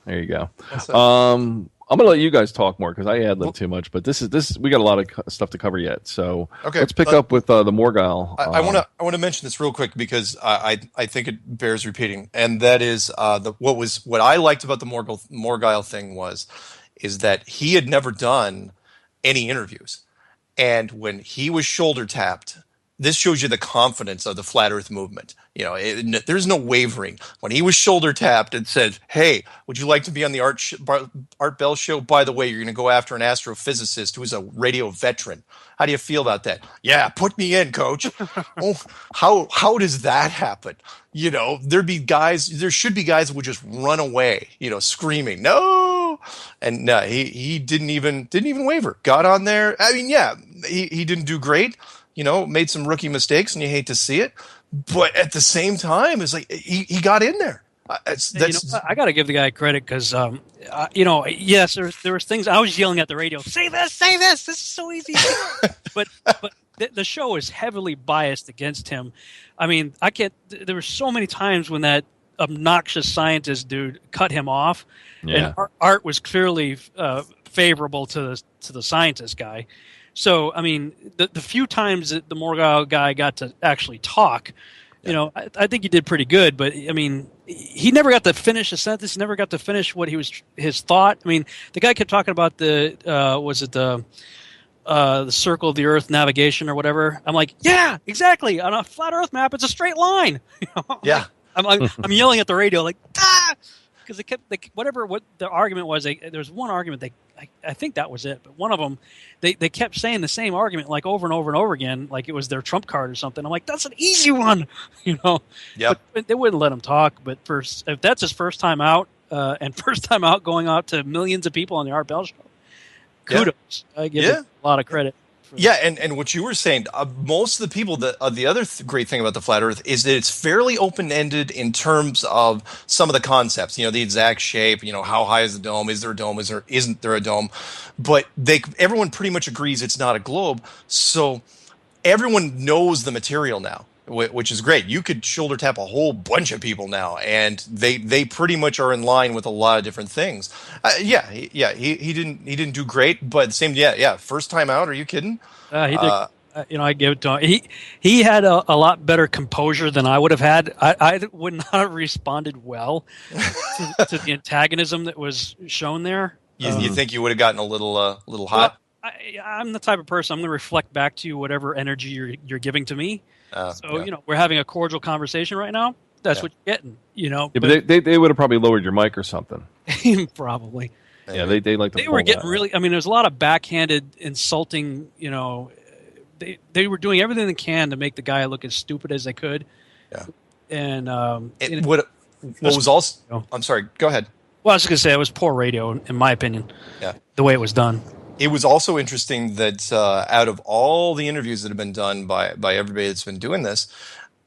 There you go. Well, I'm gonna let you guys talk more because I ad-lib too much. But this we got a lot of stuff to cover yet. So let's pick up with the Morgile. I want to mention this real quick because I think it bears repeating, and that is what I liked about the Morgile thing is that he had never done any interviews, and when he was shoulder tapped. This shows you the confidence of the flat Earth movement. There's no wavering. When he was shoulder tapped and said, "Hey, would you like to be on the Art Bell show? By the way, you're going to go after an astrophysicist who is a radio veteran. How do you feel about that?" "Yeah, put me in, coach." Oh, how does that happen? There should be guys that would just run away, screaming, "No!" And no, he didn't even waver. Got on there. I mean, yeah, he didn't do great. Made some rookie mistakes, and you hate to see it. But at the same time, it's like he got in there. I got to give the guy credit because, yes, there was things I was yelling at the radio. Say this. This is so easy. but the show is heavily biased against him. I mean, I can't. There were so many times when that obnoxious scientist dude cut him off, and Art was clearly favorable to the scientist guy. So, I mean, the few times that the Morgile guy got to actually talk, I think he did pretty good. But, I mean, he never got to finish a sentence. He never got to finish what his thought. I mean, the guy kept talking about the circle of the Earth navigation or whatever. I'm like, yeah, exactly. On a flat Earth map, it's a straight line. Yeah. I'm yelling at the radio like, ah! Because what the argument was. There was one argument I think that was it, but one of them they kept saying the same argument like over and over and over again, like it was their trump card or something. I'm like, that's an easy one, Yeah. But they wouldn't let him talk. But if that's his first time out and first time out going out to millions of people on the Art Bell show, kudos. I give him a lot of credit Yeah, and what you were saying, most of the people, the other great thing about the flat Earth is that it's fairly open-ended in terms of some of the concepts. You know, the exact shape. You know, how high is the dome? Is there a dome? Isn't there a dome? But everyone pretty much agrees it's not a globe. So everyone knows the material now, which is great. You could shoulder tap a whole bunch of people now, and they pretty much are in line with a lot of different things. He didn't do great, but same first time out. Are you kidding? He did. I give it to him. He had a lot better composure than I would have had. I would not have responded well to the antagonism that was shown there. You think you would have gotten a little hot? Well, I'm the type of person, I'm going to reflect back to you whatever energy you're giving to me. We're having a cordial conversation right now. That's what you're getting, but they would have probably lowered your mic or something. Probably. Yeah, they like to. They were getting really. I mean, there's a lot of backhanded, insulting. They were doing everything they can to make the guy look as stupid as they could. Yeah. And what was also? I'm sorry. Go ahead. Well, I was going to say it was poor radio, in my opinion. Yeah. The way it was done. It was also interesting that out of all the interviews that have been done by everybody that's been doing this,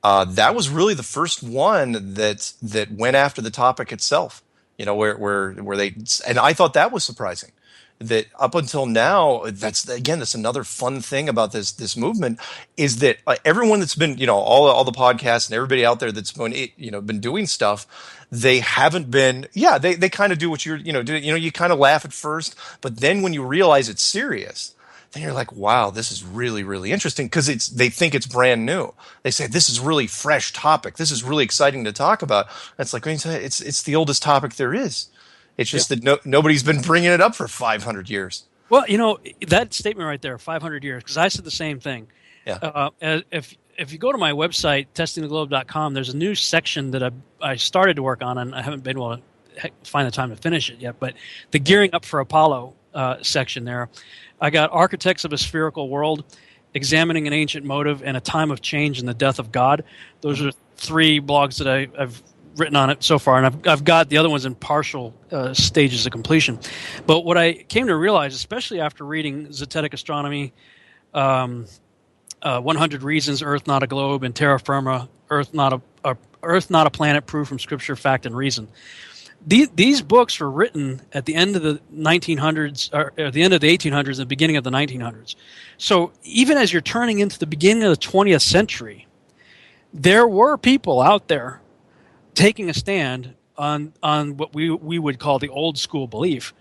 that was really the first one that went after the topic itself. Where they, and I thought that was surprising. That up until now, that's another fun thing about this movement is that everyone that's been all the podcasts and everybody out there that's been doing stuff, they haven't been they kind of do what you kind of laugh at first, but then when you realize it's serious, then you're like, wow, this is really, really interesting, because they think it's brand new. They say this is really fresh topic. This is really exciting to talk about. It's like, it's the oldest topic there is. It's just that nobody's been bringing it up for 500 years. Well, that statement right there, 500 years, because I said the same thing. Yeah. If you go to my website, testingtheglobe.com, there's a new section that I started to work on, and I haven't been able to find the time to finish it yet, but the Gearing Up for Apollo section there. I got Architects of a Spherical World, Examining an Ancient Motive, and A Time of Change and the Death of God. Those are 3 blogs that I've written on it so far, and I've got the other ones in partial stages of completion. But what I came to realize, especially after reading Zetetic Astronomy, 100 Reasons Earth Not a Globe, and Terra Firma, Earth Not a Planet, Proof from Scripture, Fact, and Reason. These books were written at the end of the 1900s, or at the end of the 1800s and the beginning of the 1900s. So even as you're turning into the beginning of the 20th century, there were people out there taking a stand on what we would call the old school belief.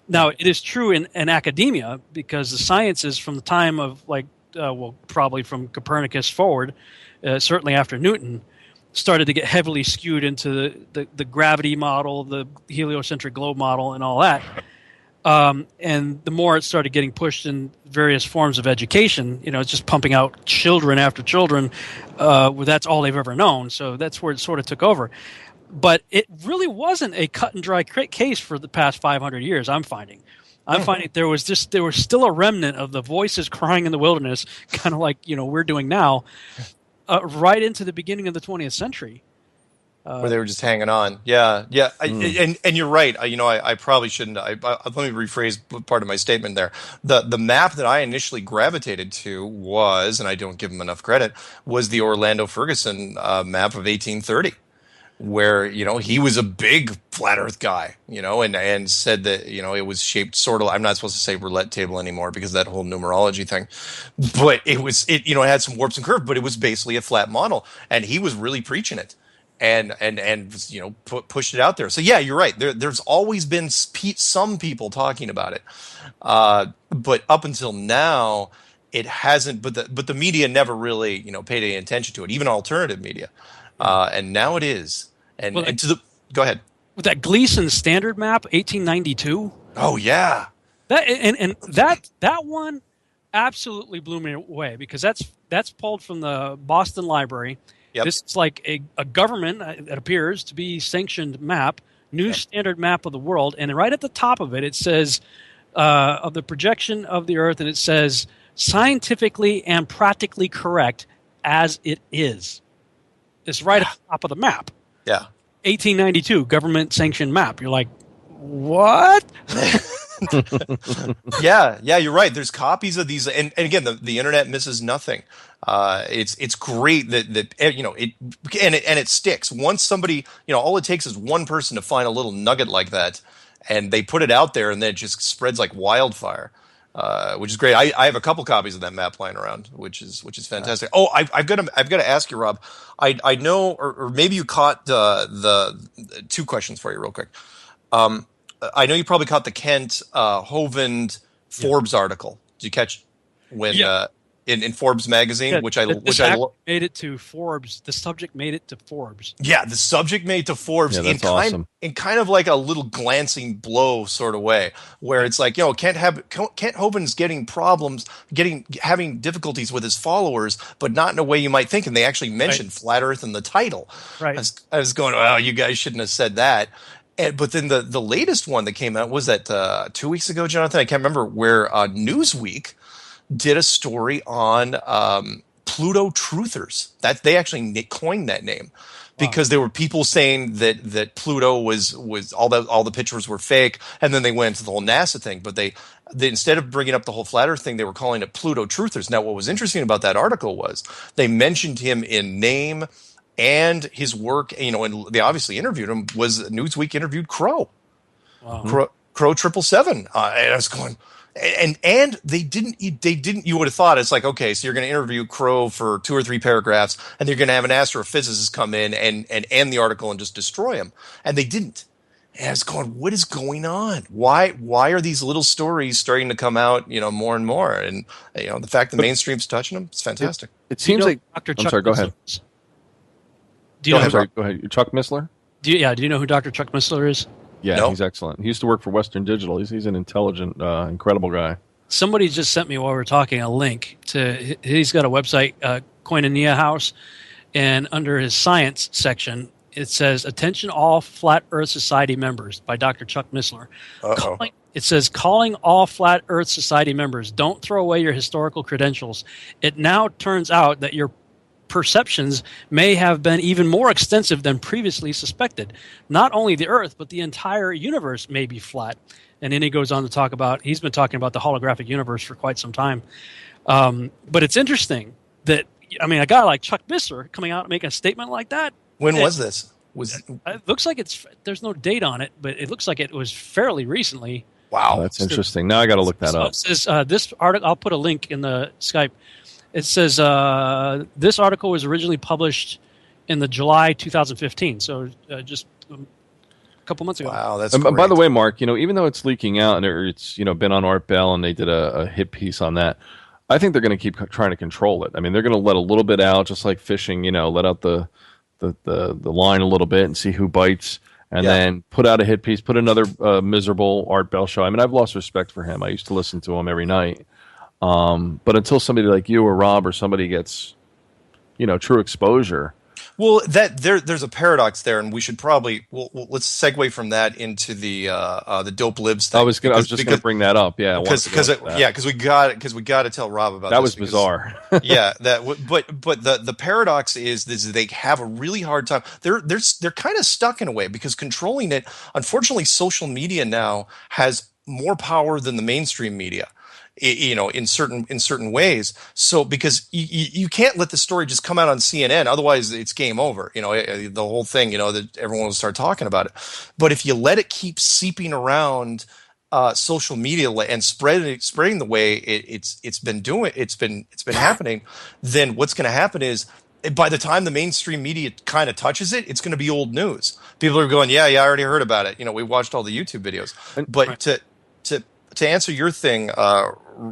Now, it is true in academia, because the sciences from the time of probably from Copernicus forward, certainly after Newton, started to get heavily skewed into the gravity model, the heliocentric globe model, and all that. And the more it started getting pushed in various forms of education, it's just pumping out children after children. That's all they've ever known. So that's where it sort of took over. But it really wasn't a cut and dry case for the past 500 years, I'm finding. There was still a remnant of the voices crying in the wilderness, kind of like, we're doing now, right into the beginning of the 20th century. Where they were just hanging on. Yeah. And you're right. I probably shouldn't. Let me rephrase part of my statement there. The map that I initially gravitated to was, and I don't give him enough credit, was the Orlando Ferguson map of 1830. Where, he was a big flat earth guy, and said that, it was shaped sort of, I'm not supposed to say roulette table anymore because of that whole numerology thing, but it had some warps and curves, but it was basically a flat model, and he was really preaching it and pushed it out there. So yeah, you're right. There's always been some people talking about it. But up until now, it hasn't, but the media never really, paid any attention to it, even alternative media. And now it is. Go ahead. With that Gleason standard map, 1892. Oh yeah. That one absolutely blew me away, because that's pulled from the Boston Library. Yep. This is like a government, it appears to be sanctioned map, new standard map of the world, and right at the top of it, it says of the projection of the Earth, and it says scientifically and practically correct as it is. It's right at the top of the map. Yeah. 1892, government-sanctioned map. You're like, what? Yeah, you're right. There's copies of these, and again, the internet misses nothing. It's great that it sticks. Once somebody, all it takes is one person to find a little nugget like that, and they put it out there, and then it just spreads like wildfire. Which is great. I have a couple copies of that map lying around, which is fantastic. Oh, I've got to ask you, Rob. I know, or maybe you caught the two questions for you real quick. I know you probably caught the Kent Hovind Forbes article. Did you catch when in Forbes magazine, made it to Forbes. The subject made it to Forbes. Yeah, the subject made it to Forbes in kind of like a little glancing blow sort of way, where it's like, Kent Hovind's getting problems, having difficulties with his followers, but not in a way you might think. And they actually mentioned Flat Earth in the title. Right. I was going, well, you guys shouldn't have said that. But then the latest one that came out was that 2 weeks ago, Jonathan. I can't remember, where Newsweek did a story on Pluto truthers. That they actually coined that name because there were people saying that Pluto was all the pictures were fake, and then they went into the whole NASA thing. But they instead of bringing up the whole flat Earth thing, they were calling it Pluto truthers. Now, what was interesting about that article was they mentioned him in name and his work. And they obviously interviewed him. Newsweek interviewed Crow, Crow 777, and I was going. And they didn't. You would have thought it's like, okay, so you're going to interview Crow for 2 or 3 paragraphs, and you're going to have an astrophysicist come in and end the article and just destroy him. And they didn't. And I was going, what is going on? Why are these little stories starting to come out, more and more? And the fact the mainstream's touching them, it's fantastic. It seems like Dr. I'm sorry. Go ahead. Go ahead. Chuck Missler. Do you know who Dr. Chuck Missler is? Yeah, He's excellent. He used to work for Western Digital. He's an intelligent, incredible guy. Somebody just sent me while we were talking a link to. He's got a website, Koinonia House, and under his science section, it says, "Attention all Flat Earth Society members" by Dr. Chuck Missler. It says, "Calling all Flat Earth Society members, don't throw away your historical credentials. It now turns out that your perceptions may have been even more extensive than previously suspected. Not only the Earth, but the entire universe may be flat." And then he goes on to talk about, he's been talking about the holographic universe for quite some time. But it's interesting that, a guy like Chuck Missler coming out and making a statement like that. When was this? It looks like there's no date on it, but it looks like it was fairly recently. Wow. That's interesting. Now I got to look that up. It says, this article, I'll put a link in the Skype. It says this article was originally published in the July 2015, so just a couple months ago. Wow, that's great. By the way, Mark, even though it's leaking out and it's been on Art Bell and they did a hit piece on that, I think they're going to keep trying to control it. They're going to let a little bit out, just like fishing. Let out the line a little bit and see who bites, and then put out a hit piece, put another miserable Art Bell show. I've lost respect for him. I used to listen to him every night. But until somebody like you or Rob or somebody gets, true exposure. Well, there's a paradox there, and we should probably let's segue from that into the dope libs thing. I was just going to bring that up. Yeah, because we got to tell Rob about that. Was bizarre. But the paradox is they have a really hard time. They're kind of stuck in a way because controlling it. Unfortunately, social media now has more power than the mainstream media. In certain ways. So because you can't let the story just come out on CNN, otherwise it's game over. The whole thing. That everyone will start talking about it. But if you let it keep seeping around social media and spreading the way it's been happening, then what's going to happen is, by the time the mainstream media kind of touches it, it's going to be old news. People are going, yeah, I already heard about it. We watched all the YouTube videos. But to answer your thing,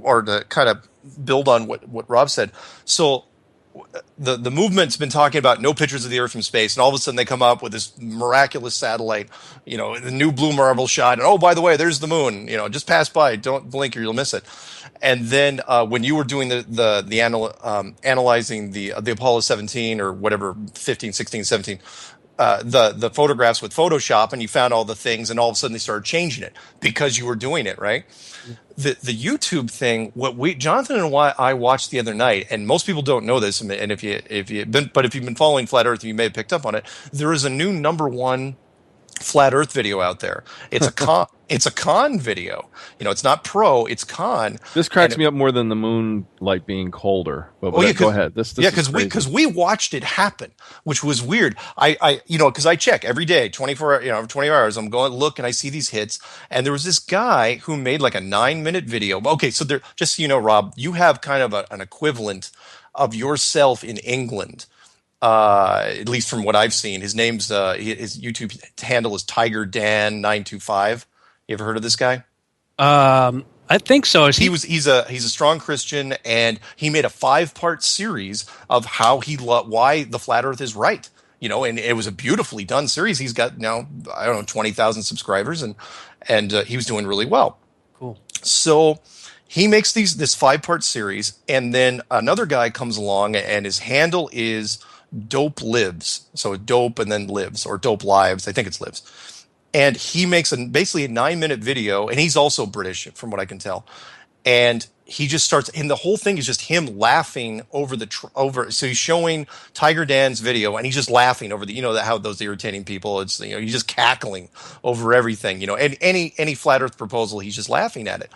or to kind of build on what Rob said, so the movement's been talking about no pictures of the Earth from space, and all of a sudden they come up with this miraculous satellite, the new blue marble shot, and oh, by the way, there's the moon, just pass by, don't blink or you'll miss it. And then when you were doing the analyzing the Apollo 17 or whatever, 15, 16, 17, the photographs with Photoshop, and you found all the things, and all of a sudden they started changing it because you were doing it, right? The YouTube thing, Jonathan and I watched the other night, and most people don't know this, and if you've been following Flat Earth, you may have picked up on it. There is a new number one flat Earth video out there. It's a con. It's a con video. You know, it's not pro. It's con. This cracks me up more than the moonlight being colder. But go ahead. This because we watched it happen, which was weird. Because I check every day, 24 hours. I'm going to look and I see these hits. And there was this guy who made like a 9-minute video. Okay, so there, just so you know, Rob, you have kind of an equivalent of yourself in England. At least from what I've seen. His name's his YouTube handle is Tiger Dan 925. You ever heard of this guy? I think so. He's a strong Christian, and he made a 5-part series of how why the flat Earth is right. You know, and it was a beautifully done series. He's got now 20,000 subscribers, and he was doing really well. Cool. So he makes this 5-part series, and then another guy comes along, and his handle is Dope Lives. So Dope and then Lives, or Dope Lives. I think it's Lives. And he makes basically a 9-minute video, and he's also British, from what I can tell. And he just starts, and the whole thing is just him laughing over so he's showing Tiger Dan's video, and he's just laughing over how those irritating people, it's, he's just cackling over everything, and any flat Earth proposal, he's just laughing at it.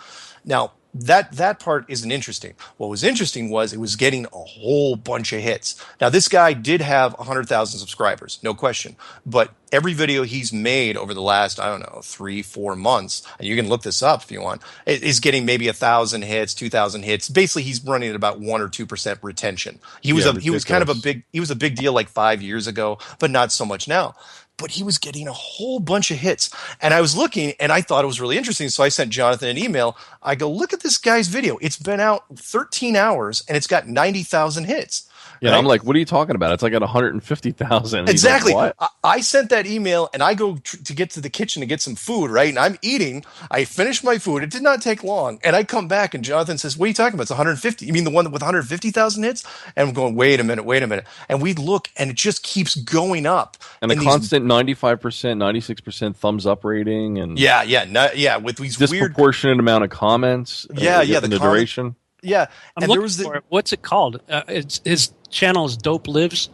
Now, that part isn't interesting. What was interesting was it was getting a whole bunch of hits. Now, this guy did have 100,000 subscribers, no question. But every video he's made over the last, 3-4 months, and you can look this up if you want, is getting maybe 1,000 hits, 2,000 hits. Basically, he's running at about 1 or 2% retention. He was a big deal like 5 years ago, but not so much now. But he was getting a whole bunch of hits. And I was looking, and I thought it was really interesting. So I sent Jonathan an email. I go, look at this guy's video. It's been out 13 hours, and it's got 90,000 hits. Yeah, right? I'm like, what are you talking about? It's like at 150,000. Exactly. Like, what? I sent that email, and I go to get to the kitchen to get some food, right? And I'm eating. I finish my food. It did not take long. And I come back, and Jonathan says, what are you talking about? It's 150. You mean the one with 150,000 hits? And I'm going, wait a minute. And we look, and it just keeps going up. And a constant 95%, 96% thumbs up rating. And with these disproportionate amount of comments. The duration. Yeah, I'm looking for it. What's it called? His channel is Dope Lives.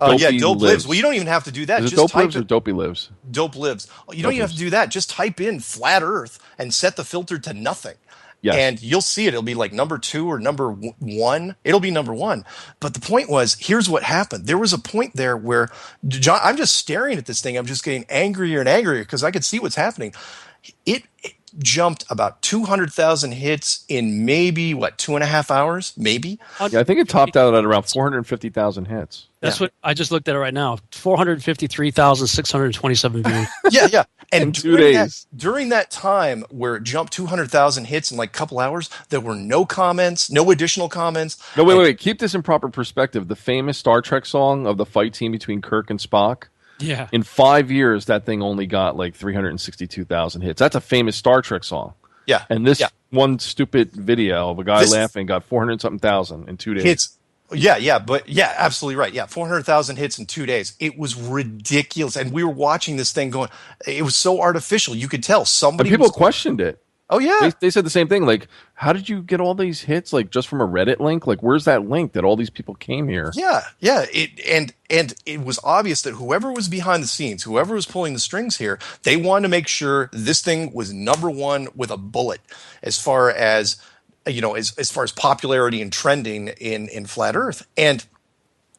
Dope Lives. Well, you don't even have to do that. Is it Dope Lives or Dopey Lives? Dope Lives. You don't even have to do that. Just type in flat Earth and set the filter to nothing. Yes. And you'll see it. It'll be like number 2 or number 1. It'll be number 1. But the point was, here's what happened. There was a point there where I'm just staring at this thing. I'm just getting angrier and angrier because I could see what's happening. It jumped about 200,000 hits in maybe 2.5 hours, maybe. Yeah, I think it topped out at around 450,000 hits. That's what I just looked at it right now. 453,627 views. Yeah. And in 2 days. During that time where it jumped 200,000 hits in like a couple hours, there were no comments, no additional comments. No, wait. Keep this in proper perspective. The famous Star Trek song of the fight scene between Kirk and Spock. Yeah. In 5 years, that thing only got like 362,000 hits. That's a famous Star Trek song. Yeah. And this one stupid video of a guy laughing got 400-something thousand in 2 days. Hits. Yeah, absolutely right. Yeah, 400,000 hits in 2 days. It was ridiculous. And we were watching this thing going, it was so artificial. You could tell somebody. And people questioned it. Oh, yeah. They said the same thing. Like, how did you get all these hits? Like, just from a Reddit link? Like, where's that link that all these people came here? Yeah. And it was obvious that whoever was behind the scenes, whoever was pulling the strings here, they wanted to make sure this thing was number 1 with a bullet as far as, as far as popularity and trending in flat Earth. And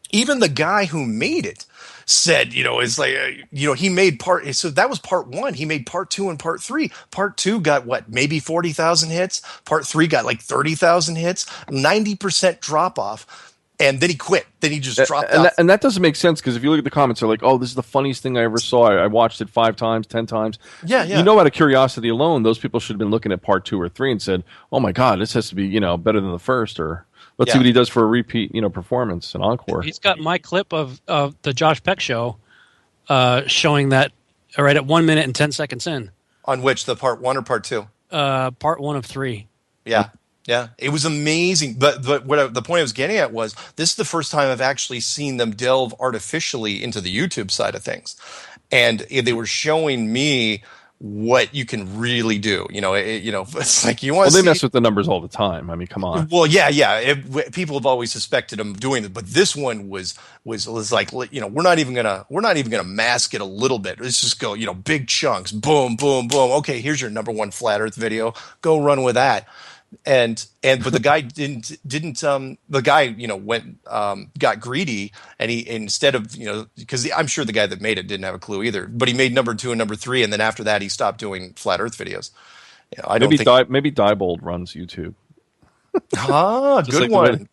even the guy who made it said, it's like, he made so that was part 1. He made part 2 and part 3. Part 2 got maybe 40,000 hits. Part 3 got like 30,000 hits, 90% drop off. And then he quit. Then he just dropped out. And that doesn't make sense because if you look at the comments, they're like, oh, this is the funniest thing I ever saw. I watched it 5 times, 10 times. Yeah. Out of curiosity alone, those people should have been looking at part 2 or 3 and said, oh my God, this has to be, better than the first, or let's see what he does for a repeat, performance, an encore. He's got my clip of the Josh Peck show showing that right at 1 minute and 10 seconds in. On which, the part 1 or part 2? Part 1 of 3. Yeah. Yeah, it was amazing. But the point I was getting at was this is the first time I've actually seen them delve artificially into the YouTube side of things. And they were showing me what you can really do. It's like you want to Well, they see. mess with the numbers all the time. I mean, come on. Well, yeah. People have always suspected them doing it, but this one was like, we're not even gonna mask it a little bit. Let's just go, big chunks, boom, boom, boom. Okay, here's your number one flat Earth video. Go run with that. But the guy didn't the guy went got greedy, and he, instead of because I'm sure the guy that made it didn't have a clue either, but he made number 2 and number 3, and then after that he stopped doing flat Earth videos. I don't think maybe Diebold runs YouTube. Good like one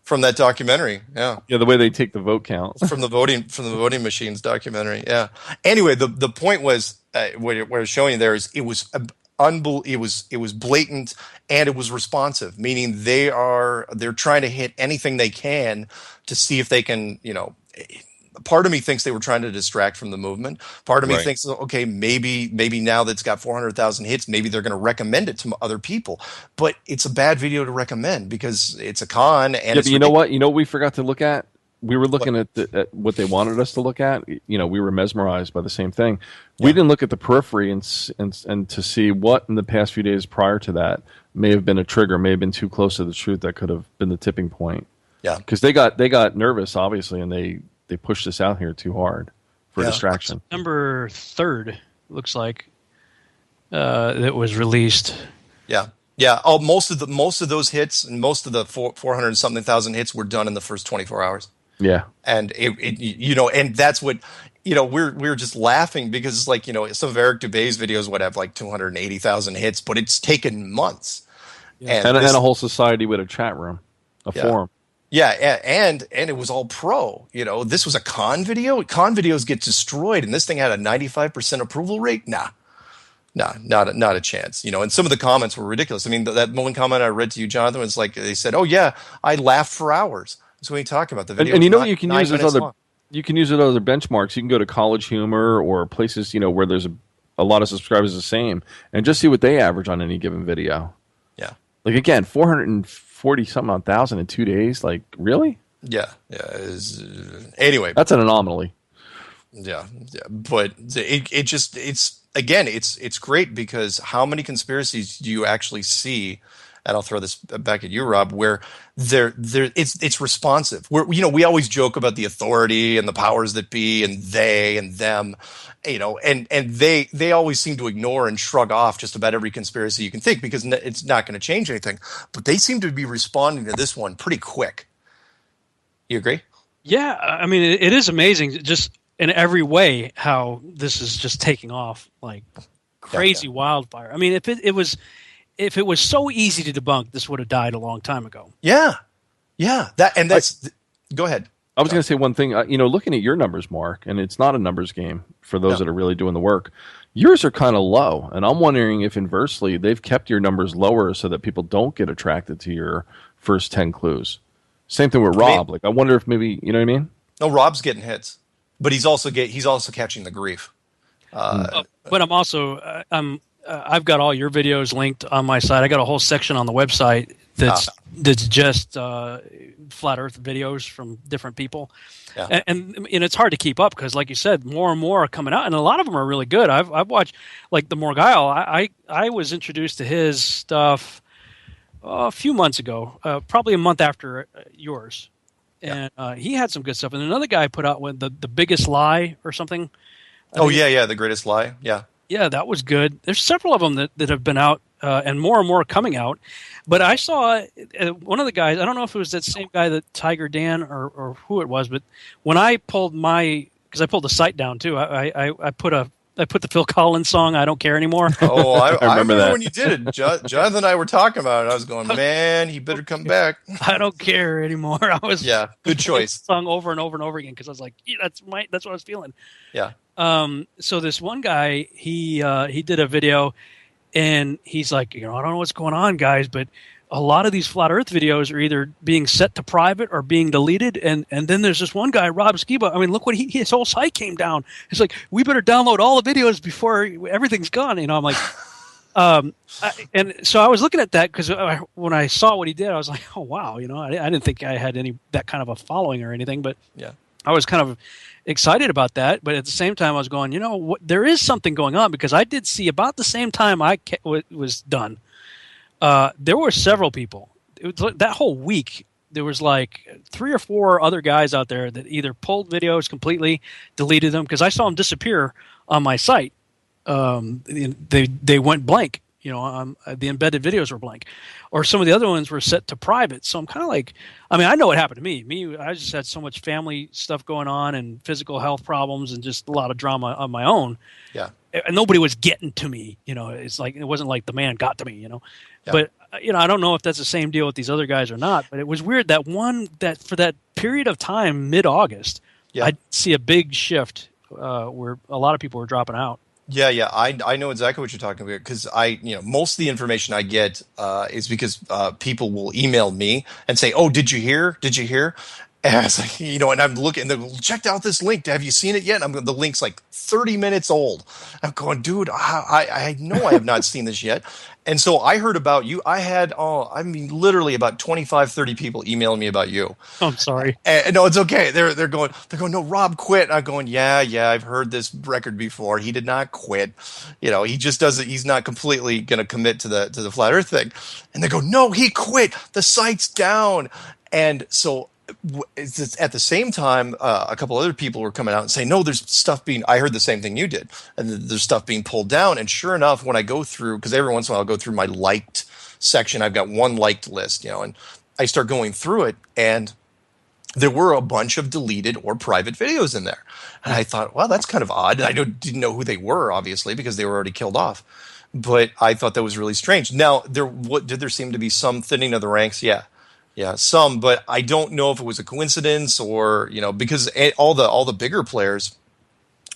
from that documentary. Yeah, the way they take the vote count from the voting machines documentary. Yeah. Anyway, the point was what I was showing you there is it was it was blatant, and it was responsive, meaning they're trying to hit anything they can to see if they can, part of me thinks they were trying to distract from the movement. Part of me thinks, okay, maybe now that it's got 400,000 hits, maybe they're going to recommend it to other people. But it's a bad video to recommend because it's a con. And but you know what? You know what we forgot to look at? We were looking at what they wanted us to look at. We were mesmerized by the same thing. We didn't look at the periphery and to see what in the past few days prior to that may have been a trigger, may have been too close to the truth that could have been the tipping point. Yeah, because they got nervous, obviously, and they pushed this out here too hard for distraction. September 3rd looks like that was released. Yeah. Yeah. Oh, most of those hits and most of the 400 something thousand hits were done in the first 24 hours. Yeah. And and that's what, we're just laughing because it's like, some of Eric Dubé's videos would have like 280,000 hits, but it's taken months. Yeah. And a whole society with a chat room, a forum. Yeah, and it was all pro. This was a con video. Con videos get destroyed, and this thing had a 95% approval rate. Nah, not a chance. And some of the comments were ridiculous. I mean, that one comment I read to you, Jonathan, was like they said, "Oh yeah, I laughed for hours." That's what you talking about. The video, and you can use as other. You can use it other benchmarks. You can go to College Humor or places where there's a lot of subscribers the same, and just see what they average on any given video. Yeah, like again, 440 something on thousand in 2 days. Like really? Yeah. Anyway, that's an anomaly. Yeah, but it's great because how many conspiracies do you actually see? And I'll throw this back at you, Rob, where it's responsive. We always joke about the authority and the powers that be and they and them, and they always seem to ignore and shrug off just about every conspiracy you can think because it's not going to change anything. But they seem to be responding to this one pretty quick. You agree? Yeah, I mean, it is amazing just in every way how this is just taking off like crazy wildfire. I mean, if it was so easy to debunk, this would have died a long time ago. Yeah. Go ahead. I was going to say one thing. Looking at your numbers, Mark, and it's not a numbers game for those that are really doing the work. Yours are kind of low, and I'm wondering if inversely they've kept your numbers lower so that people don't get attracted to your first 10 clues. Same thing with Rob. I wonder if maybe you know what I mean. No, Rob's getting hits, but he's also catching the grief. But I'm also I've got all your videos linked on my site. I got a whole section on the website that's just flat Earth videos from different people, and it's hard to keep up because, like you said, more and more are coming out, and a lot of them are really good. I've watched like the Morgile. I was introduced to his stuff a few months ago, probably a month after yours, and he had some good stuff. And another guy put out with the biggest lie or something. The greatest lie. Yeah, that was good. There's several of them that have been out, and more coming out. But I saw one of the guys, I don't know if it was that same guy that Tiger Dan or who it was, but when I pulled because I pulled the site down too, I put the Phil Collins song, I Don't Care Anymore. Oh, I remember that. When you did it. Jonathan and I were talking about it. I was going, man, he better come back. I don't care anymore. Good choice. Song over and over and over again because I was like, that's what I was feeling. Yeah. So this one guy, he did a video, and he's like, I don't know what's going on, guys, but a lot of these flat Earth videos are either being set to private or being deleted, and then there's this one guy, Rob Skiba. I mean, look what his whole site came down. It's like, we better download all the videos before everything's gone. I'm like, and so I was looking at that because when I saw what he did, I was like, oh wow, I didn't think I had that kind of a following or anything, but I was kind of excited about that, but at the same time, I was going, there is something going on, because I did see about the same time I was done. There were several people. It was that whole week. There was like 3 or 4 other guys out there that either pulled videos completely, deleted them, because I saw them disappear on my site. They went blank. The embedded videos were blank, or some of the other ones were set to private. So I'm kind of like, I know what happened to me. I just had so much family stuff going on and physical health problems and just a lot of drama on my own. Yeah. And nobody was getting to me. It's like, it wasn't like the man got to me, Yeah. But, I don't know if that's the same deal with these other guys or not, but it was weird that for that period of time, mid-August, Yeah. I'd see a big shift where a lot of people were dropping out. Yeah. I know exactly what you're talking about, because most of the information I get is because people will email me and say, "Oh, did you hear? Did you hear?" And it's like, and I'm looking, and they're like, "Checked out this link. Have you seen it yet?" And the link's like 30 minutes old. I'm going, dude, I know I have not seen this yet. And so I heard about you. I had, literally about 25, 30 people emailing me about you. I'm sorry. And no, it's okay. They're going, no, Rob quit. I'm going, yeah, I've heard this record before. He did not quit. He just doesn't, he's not completely going to commit to the flat earth thing. And they go, no, he quit. The site's down. And so at the same time, a couple other people were coming out and saying, no, there's stuff I heard the same thing you did, and there's stuff being pulled down. And sure enough, when I go through, because every once in a while I'll go through my liked section, I've got one liked list, and I start going through it, and there were a bunch of deleted or private videos in there. And I thought, well, that's kind of odd. And I didn't know who they were, obviously, because they were already killed off. But I thought that was really strange. Now, did there seem to be some thinning of the ranks? Yeah, some, but I don't know if it was a coincidence or, because all the bigger players,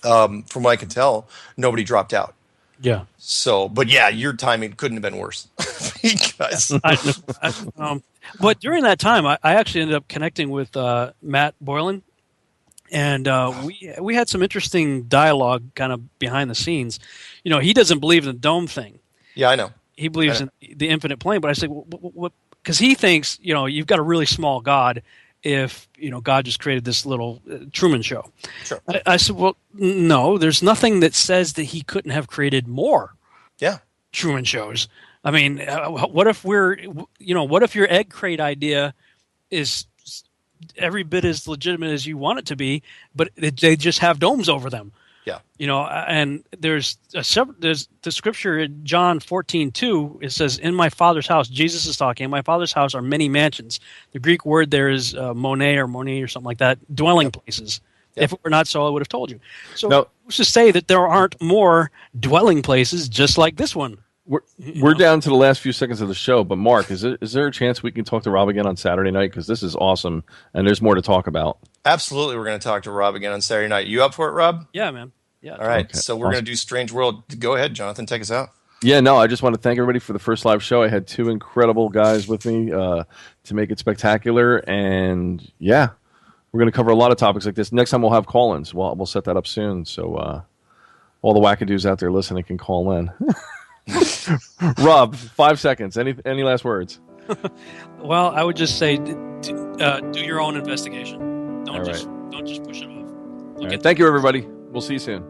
from what I can tell, nobody dropped out. Yeah. So, but yeah, your timing couldn't have been worse. Because but during that time, I actually ended up connecting with Matt Boylan, and we had some interesting dialogue kind of behind the scenes. He doesn't believe in the dome thing. Yeah, I know. He believes in the infinite plane, but I say, what? Because he thinks, you've got a really small God if, God just created this little Truman Show. Sure. I said, well, no, there's nothing that says that he couldn't have created more Truman Shows. I mean, what if what if your egg crate idea is every bit as legitimate as you want it to be, but they just have domes over them? Yeah. And there's the scripture in John 14:2. It says, "In my Father's house," Jesus is talking, "in my Father's house are many mansions." The Greek word there is monē or something like that, dwelling places. If it were not so, I would have told you. So let's just say that there aren't more dwelling places just like this one. We're down to the last few seconds of the show, but Mark, is there a chance we can talk to Rob again on Saturday night? Because this is awesome, and there's more to talk about. Absolutely, we're going to talk to Rob again on Saturday night. You up for it, Rob? Yeah, man. Yeah. All right, okay. So we're going to do Strange World. Go ahead, Jonathan, take us out. Yeah, no, I just want to thank everybody for the first live show. I had 2 incredible guys with me to make it spectacular, and yeah, we're going to cover a lot of topics like this. Next time we'll have call-ins. We'll set that up soon, so all the wackadoos out there listening can call in. Rob, 5 seconds. Any last words? Well, I would just say, do your own investigation. Don't just push it off. All right. Thank you, everybody. We'll see you soon.